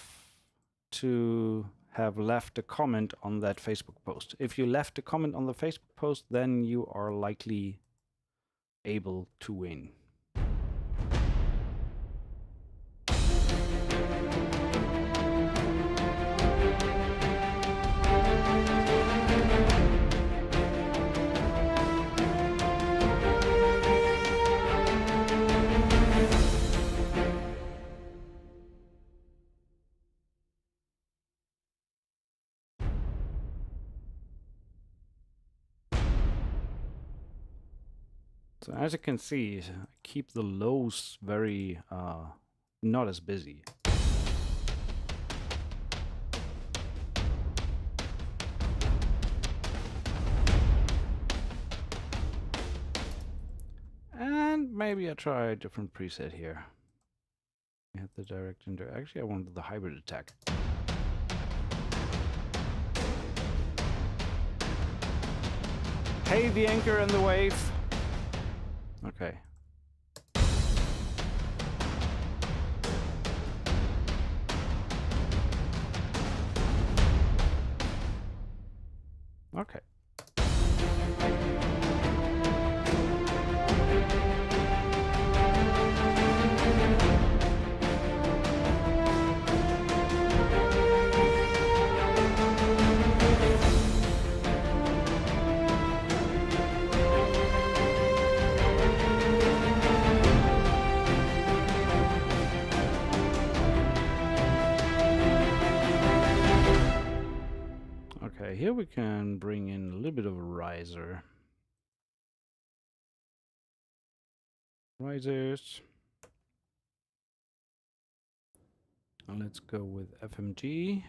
left a comment on that Facebook post. If you left a comment on the Facebook post, then you are likely able to win. So as you can see, I keep the lows very not as busy. And maybe I try a different preset here. We have the direct indirect. Actually, I wanted the hybrid attack. Hey, the anchor and the wave. Okay. Okay. Okay, here we can bring in a little bit of a riser. Risers. And let's go with FMG.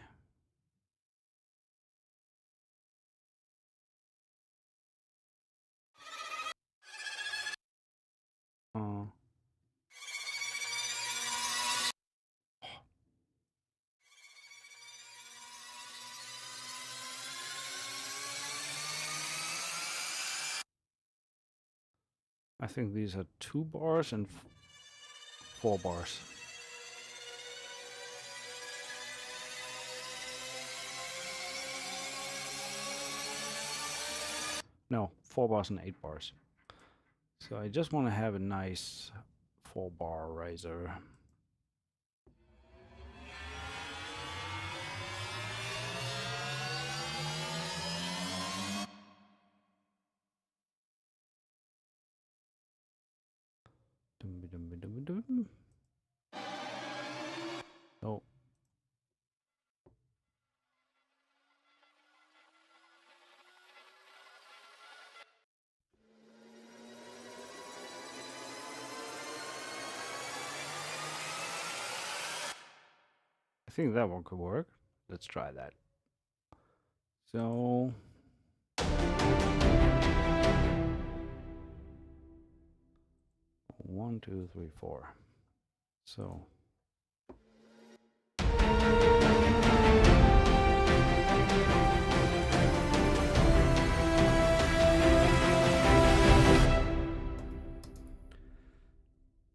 I think these are 2 bars and 4 bars. No, 4 bars and 8 bars. So I just want to have a nice 4-bar riser. Oh. I think that one could work. Let's try that. So 1, 2, 3, 4. So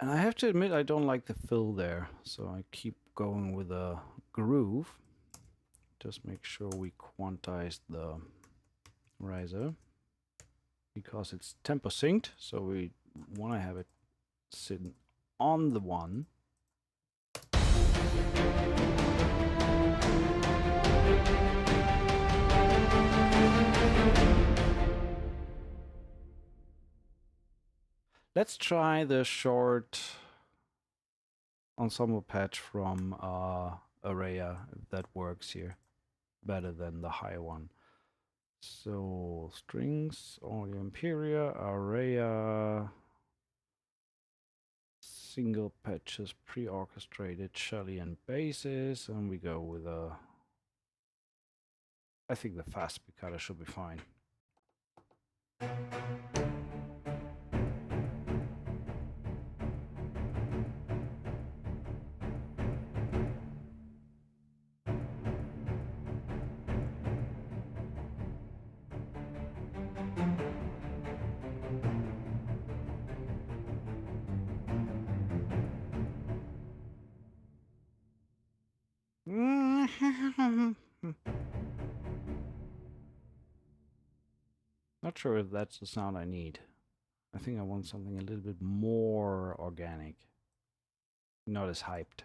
and I have to admit I don't like the fill there, so I keep going with a groove. Just make sure we quantize the riser because it's tempo synced, so we want to have it sitting on the 1. Let's try the short ensemble patch from Araya, if that works here better than the high one. So strings, audio Imperia, Araya, single patches, pre-orchestrated Shelly and basses, and we go with a. I think the fast picado should be fine. Not sure if that's the sound I need. I think I want something a little bit more organic, not as hyped.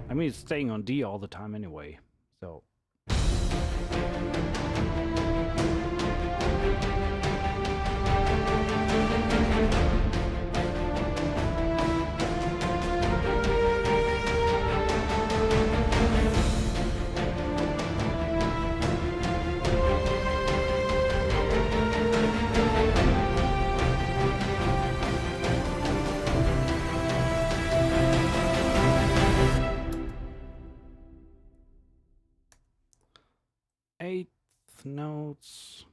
I mean, it's staying on D all the time anyway, so. Notes,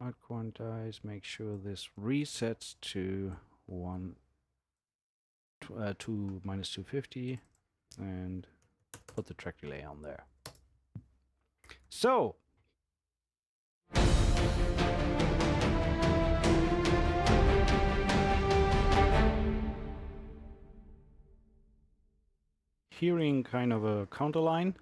hard quantize, make sure this resets to -250 and put the track delay on there. So hearing kind of a counterline.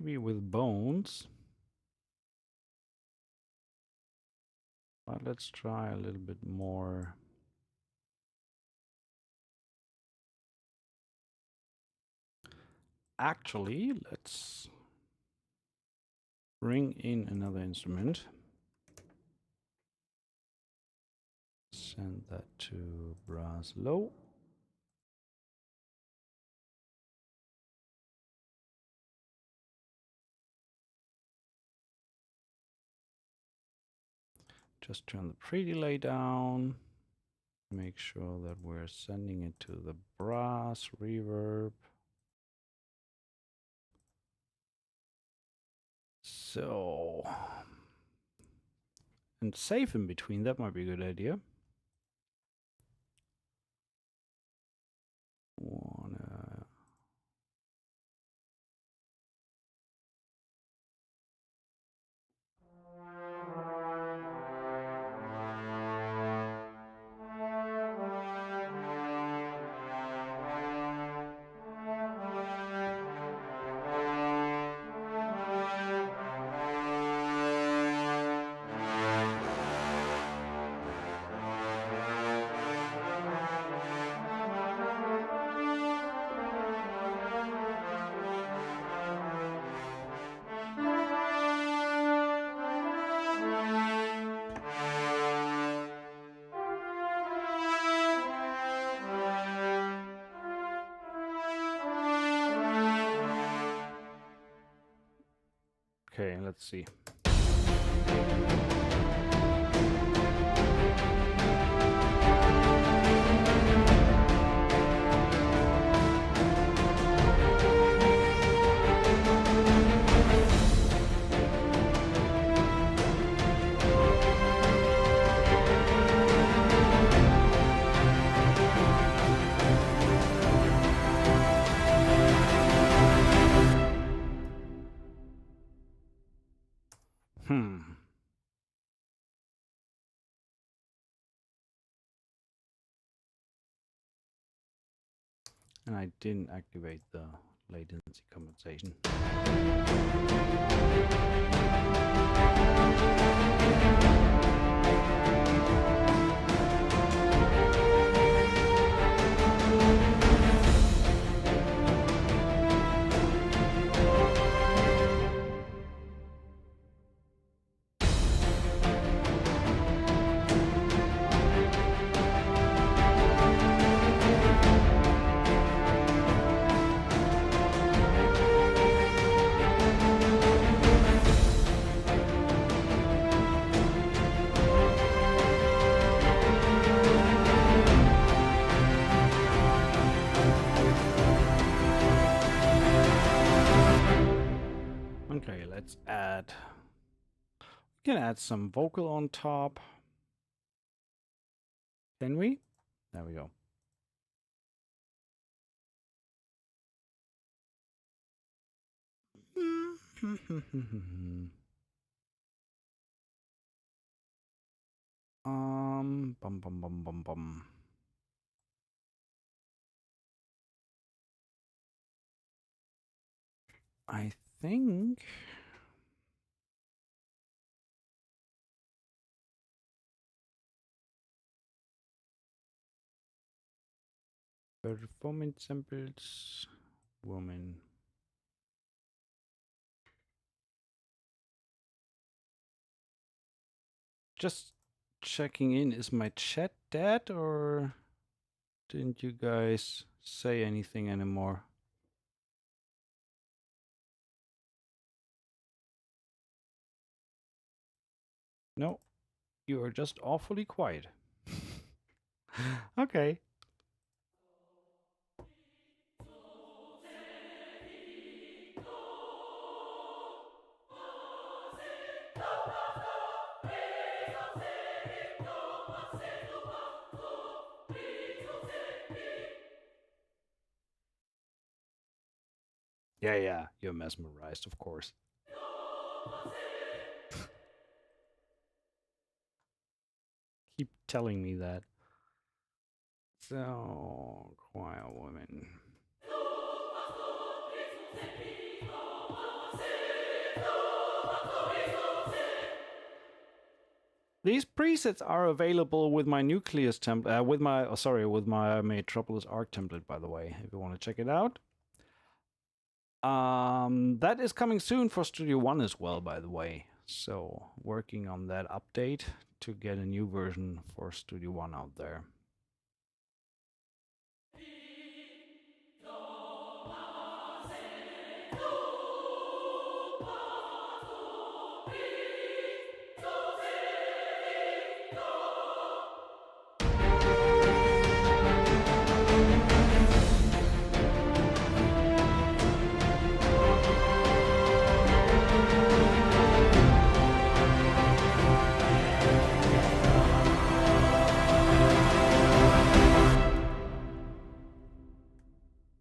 maybe with bones. But let's try a little bit more. Actually, let's bring in another instrument. Send that to brass low. Just turn the pre-delay down. Make sure that we're sending it to the brass reverb. So, and save in between, that might be a good idea. Wanna Okay, let's see. And I didn't activate the latency compensation. Okay, let's add, we can add some vocal on top. Can we? There we go. Bum bum bum bum bum. I think performance samples, woman. Just checking in, is my chat dead or didn't you guys say anything anymore? No, you are just awfully quiet. Okay. Yeah, you're mesmerized, of course. Keep telling me that. So, choir woman. These presets are available with my Nucleus template, with my Metropolis Arc template, by the way, if you want to check it out. That is coming soon for Studio One as well, by the way. So working on that update to get a new version for Studio One out there.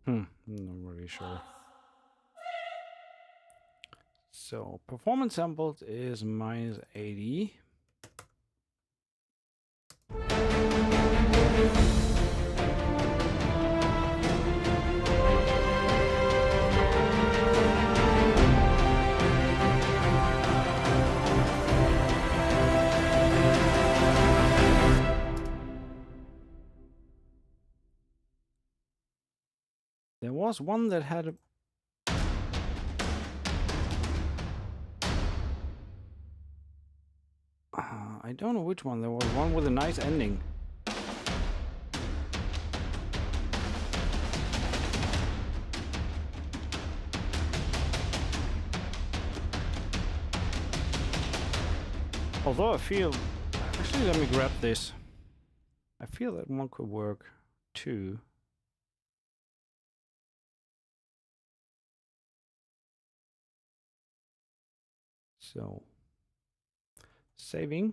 I'm not really sure. So performance samples is -80. There was one that had a I don't know which one. There was one with a nice ending. Although I feel... Actually, let me grab this. I feel that one could work too. So, saving.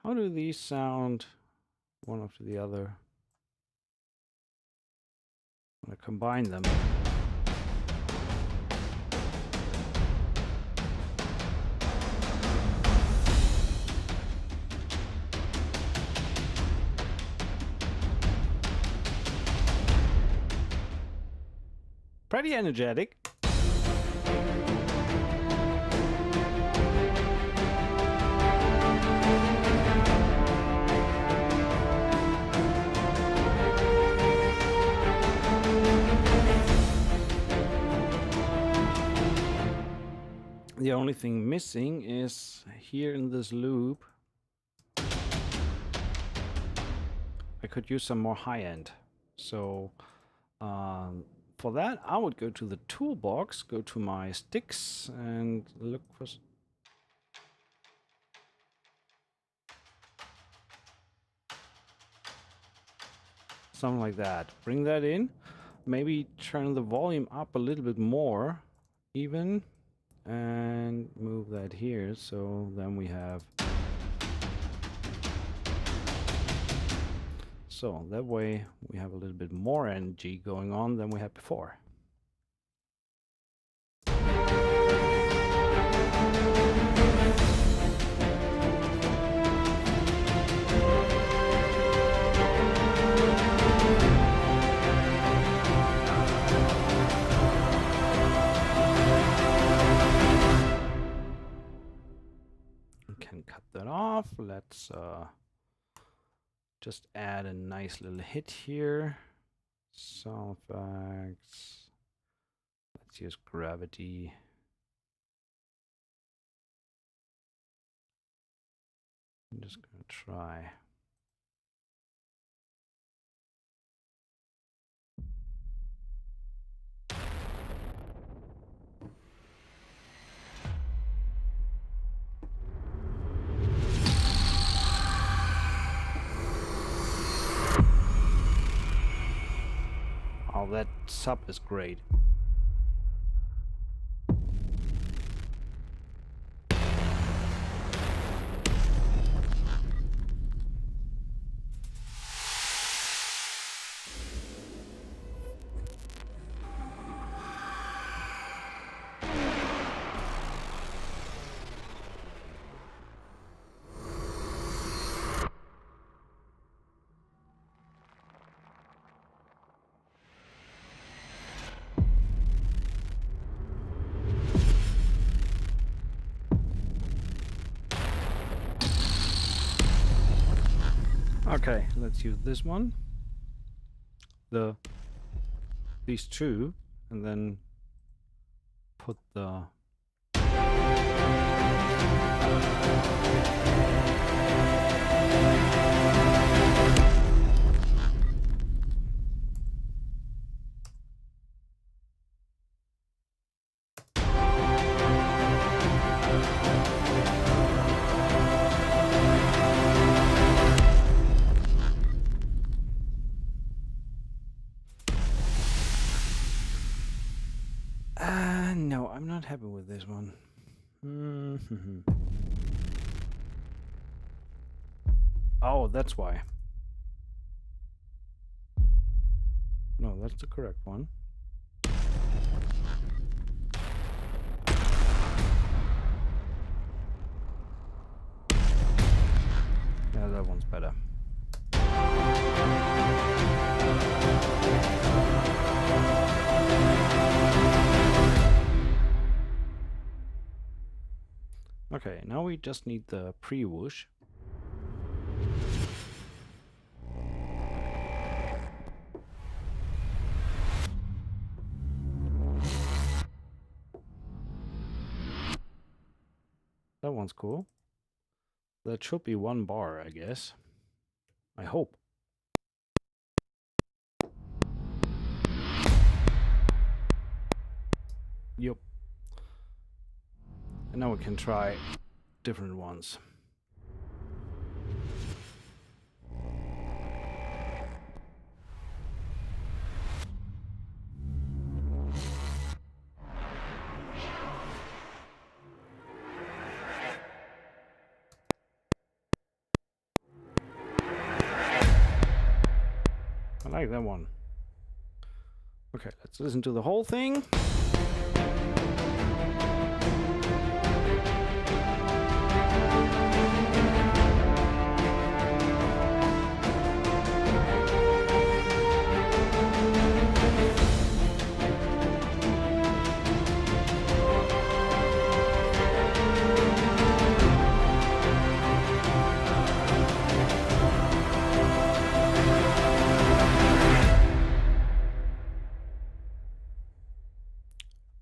How do these sound one after the other? I'm going to combine them. Pretty energetic. The only thing missing is here in this loop. I could use some more high end. So for that, I would go to the toolbox, go to my sticks, and look for something like that. Bring that in. Maybe turn the volume up a little bit more, even, and move that here. So then we have. So that way we have a little bit more energy going on than we had before. We can cut that off. Let's just add a nice little hit here. Sound effects. Let's use gravity. I'm just going to try. Oh, that sub is great. Okay, let's use this one. These two, and then put the no, I'm not happy with this one. Oh, that's why. No, that's the correct one. Yeah, that one's better. Okay, now we just need the pre-whoosh. That one's cool. That should be 1 bar, I guess. I hope. Yup. And now we can try different ones. I like that one. Okay, let's listen to the whole thing.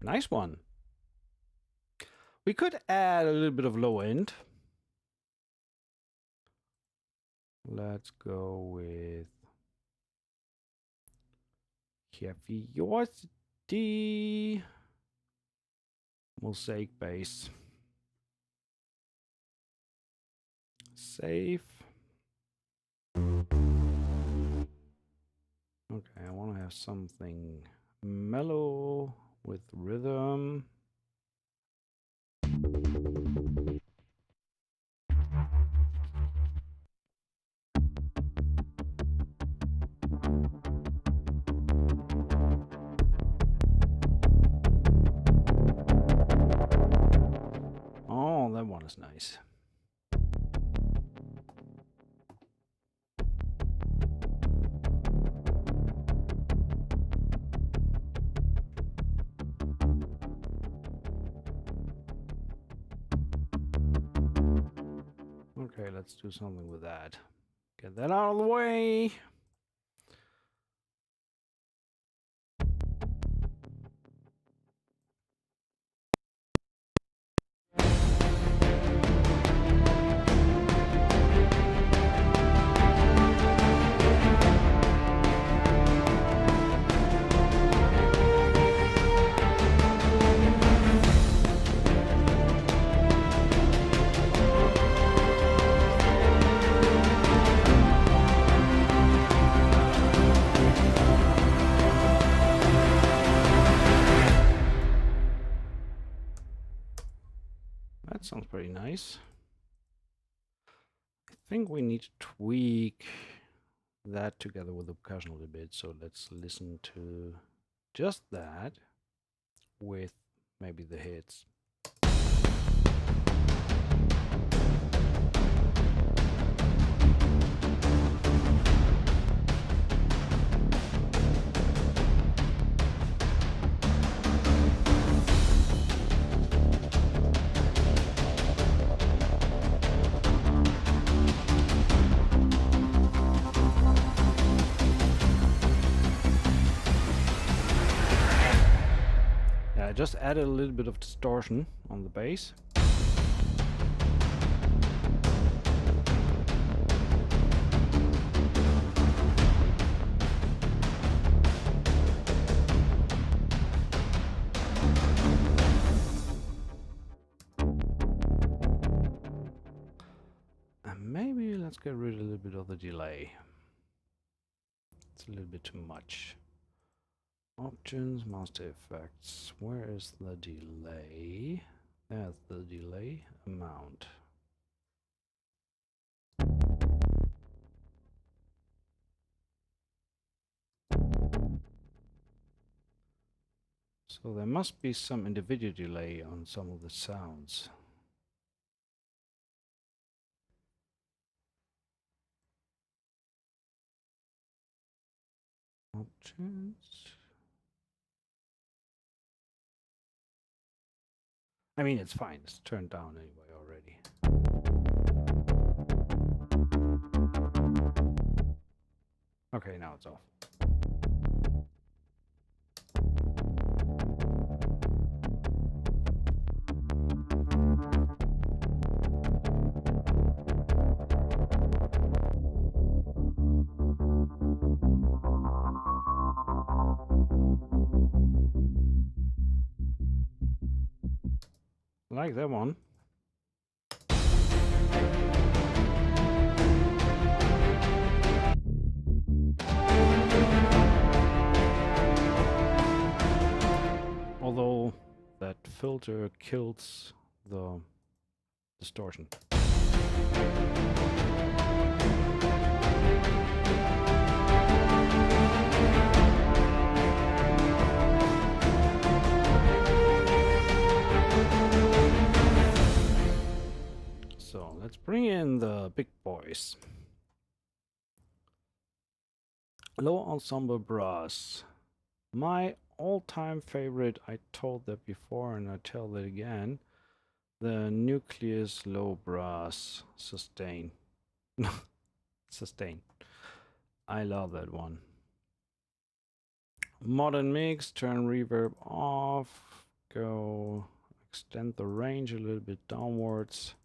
Nice one. We could add a little bit of low end. Let's go with Heavyocity. Mosaic bass. Save. Okay, I want to have something mellow with rhythm. Oh, that one is nice. Okay, let's do something with that. Get that out of the way. That sounds pretty nice. I think we need to tweak that together with the percussion a little bit. So let's listen to just that with maybe the hits. just added a little bit of distortion on the bass. And maybe let's get rid of a little bit of the delay. It's a little bit too much. Options, master effects. Where is the delay? There's the delay amount. So there must be some individual delay on some of the sounds. Options. I mean, it's fine. It's turned down anyway already. Okay, now it's off. Like that one. Although that filter kills the distortion. So let's bring in the big boys. Low ensemble brass. My all-time favorite, I told that before and I tell that again, the Nucleus low brass sustain. Sustain. I love that one. Modern mix, turn reverb off, go extend the range a little bit downwards.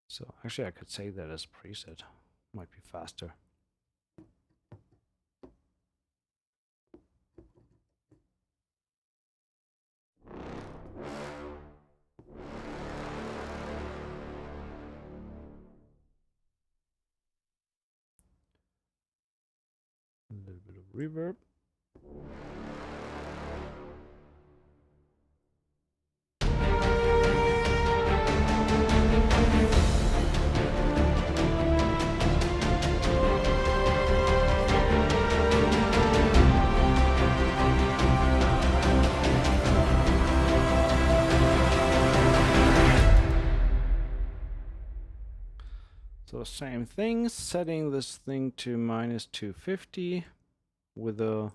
So actually I could say that as preset, might be faster. A little bit of reverb. So same thing, setting this thing to -250 with a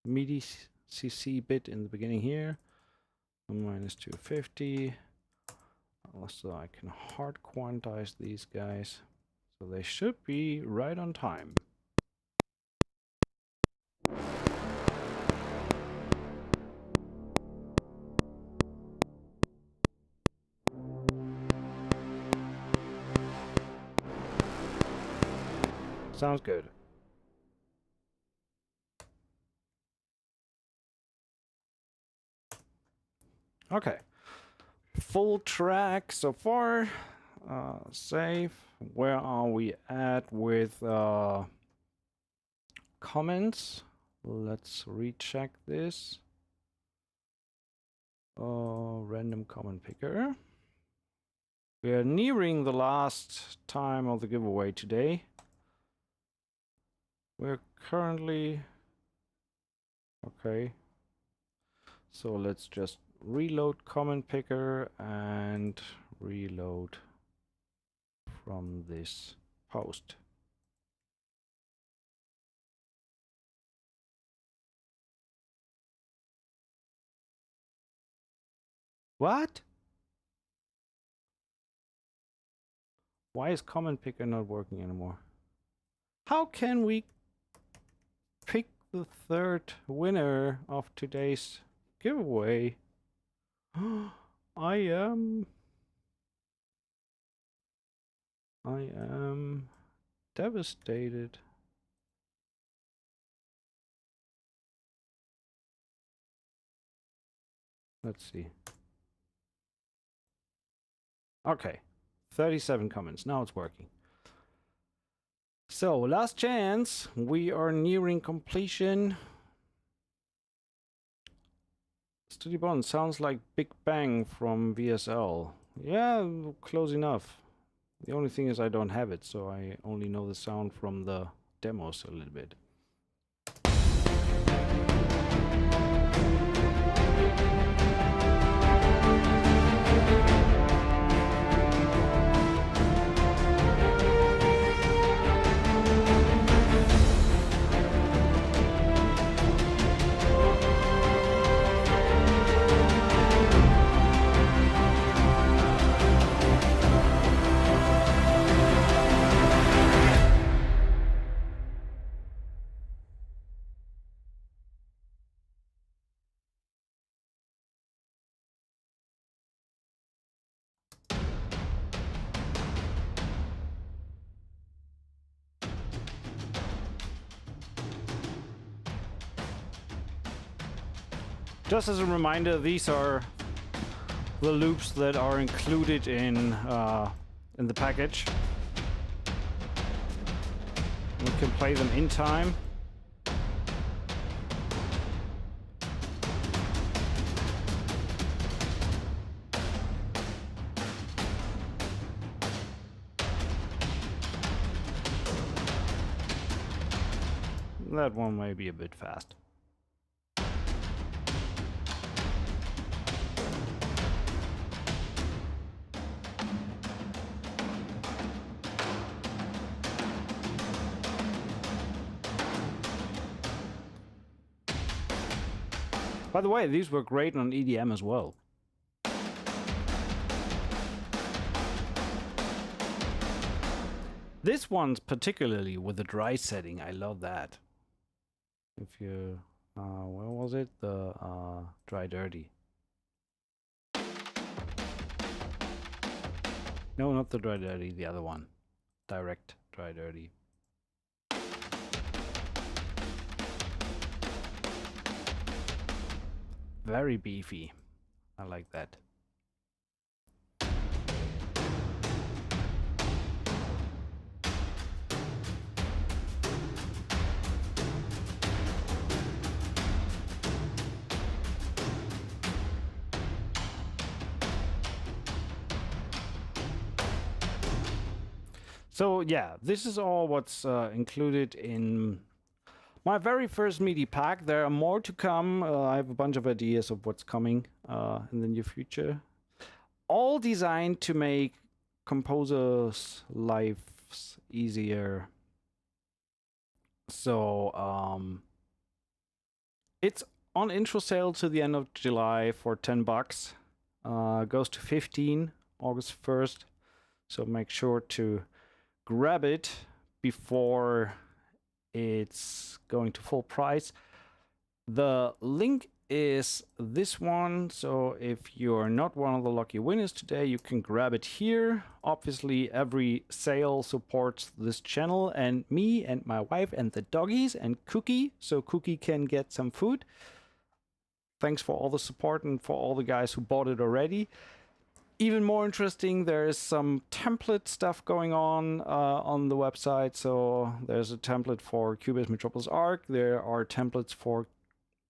Midi CC bit in the beginning here, -250. Also, I can hard quantize these guys, so they should be right on time. Sounds good. Okay. Full track so far. Save. Where are we at with comments? Let's recheck this. Random comment picker. We are nearing the last time of the giveaway today. We're currently okay. So let's just reload comment picker and reload from this post. What? Why is comment picker not working anymore? How can we pick the third winner of today's giveaway. I am devastated. Let's see. Okay, 37 comments. Now it's working. So, last chance. We are nearing completion. Studio Bond sounds like Big Bang from VSL. Yeah, close enough. The only thing is I don't have it, so I only know the sound from the demos a little bit. Just as a reminder, these are the loops that are included in the package. We can play them in time. That one may be a bit fast. By the way, these were great on EDM as well. This one's particularly with the dry setting. I love that. If you, where was it? The dry dirty. No, not the dry dirty, the other one. Direct dry dirty. Very beefy. I like that. So yeah, this is all what's included in my very first Midi pack. There are more to come. I have a bunch of ideas of what's coming in the near future. All designed to make composers' lives easier. So it's on intro sale to the end of July for $10. Goes to 15 August 1st. So make sure to grab it before it's going to full price. The link is this one, so if you're not one of the lucky winners today, you can grab it here. Obviously every sale supports this channel and me and my wife and the doggies and Cookie, so Cookie can get some food. Thanks for all the support and for all the guys who bought it already. Even more interesting, there is some template stuff going on the website. So there's a template for Cubase Metropolis Arc. There are templates for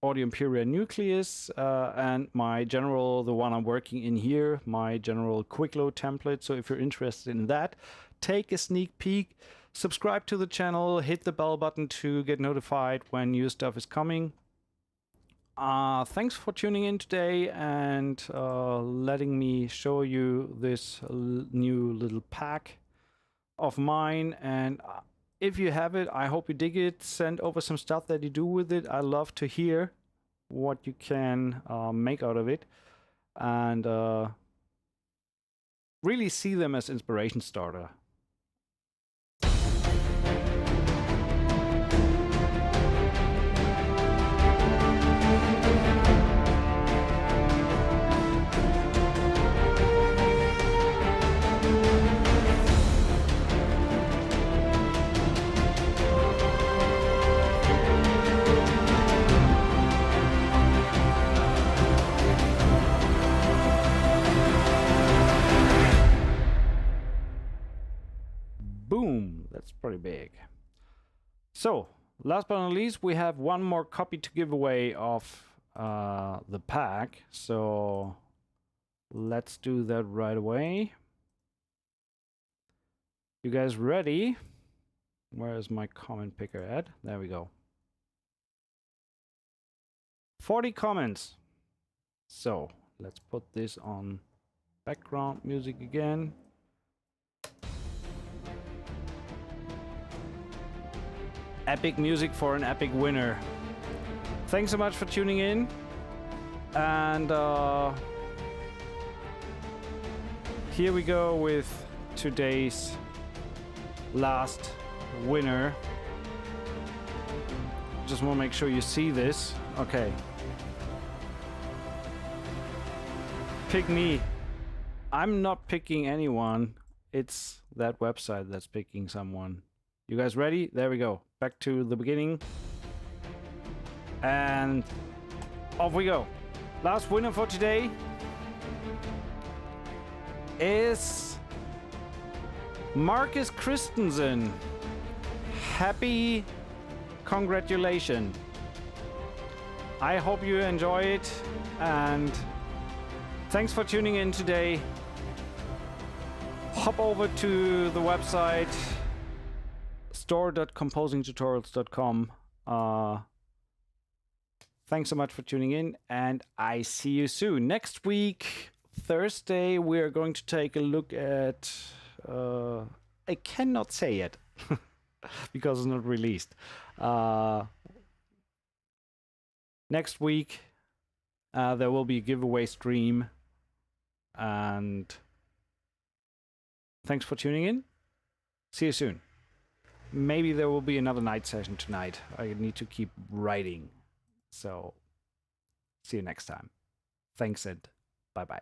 Audio Imperia Nucleus and my general, the one I'm working in here, my general quick load template. So if you're interested in that, take a sneak peek, subscribe to the channel, hit the bell button to get notified when new stuff is coming. Thanks for tuning in today and letting me show you this new little pack of mine. And if you have it, I hope you dig it. Send over some stuff that you do with it. I love to hear what you can make out of it, and really see them as inspiration starter. pretty big. So, last but not least, we have one more copy to give away of the pack. So, let's do that right away. You guys ready? Where is my comment picker at? There we go. 40 comments. So, let's put this on background music again. Epic music for an epic winner. Thanks so much for tuning in. And here we go with today's last winner. Just want to make sure you see this. Okay. Pick me. I'm not picking anyone. It's that website that's picking someone. You guys ready? There we go. Back to the beginning. And off we go. Last winner for today is Marcus Christensen. Happy congratulations. I hope you enjoy it, and thanks for tuning in today. Hop over to the website store.composingtutorials.com. Thanks so much for tuning in, and I see you soon. Next week, Thursday, we are going to take a look at... I cannot say it because it's not released. Next week, there will be a giveaway stream, and thanks for tuning in. See you soon. Maybe there will be another night session tonight. I need to keep writing. So, see you next time. Thanks and bye-bye.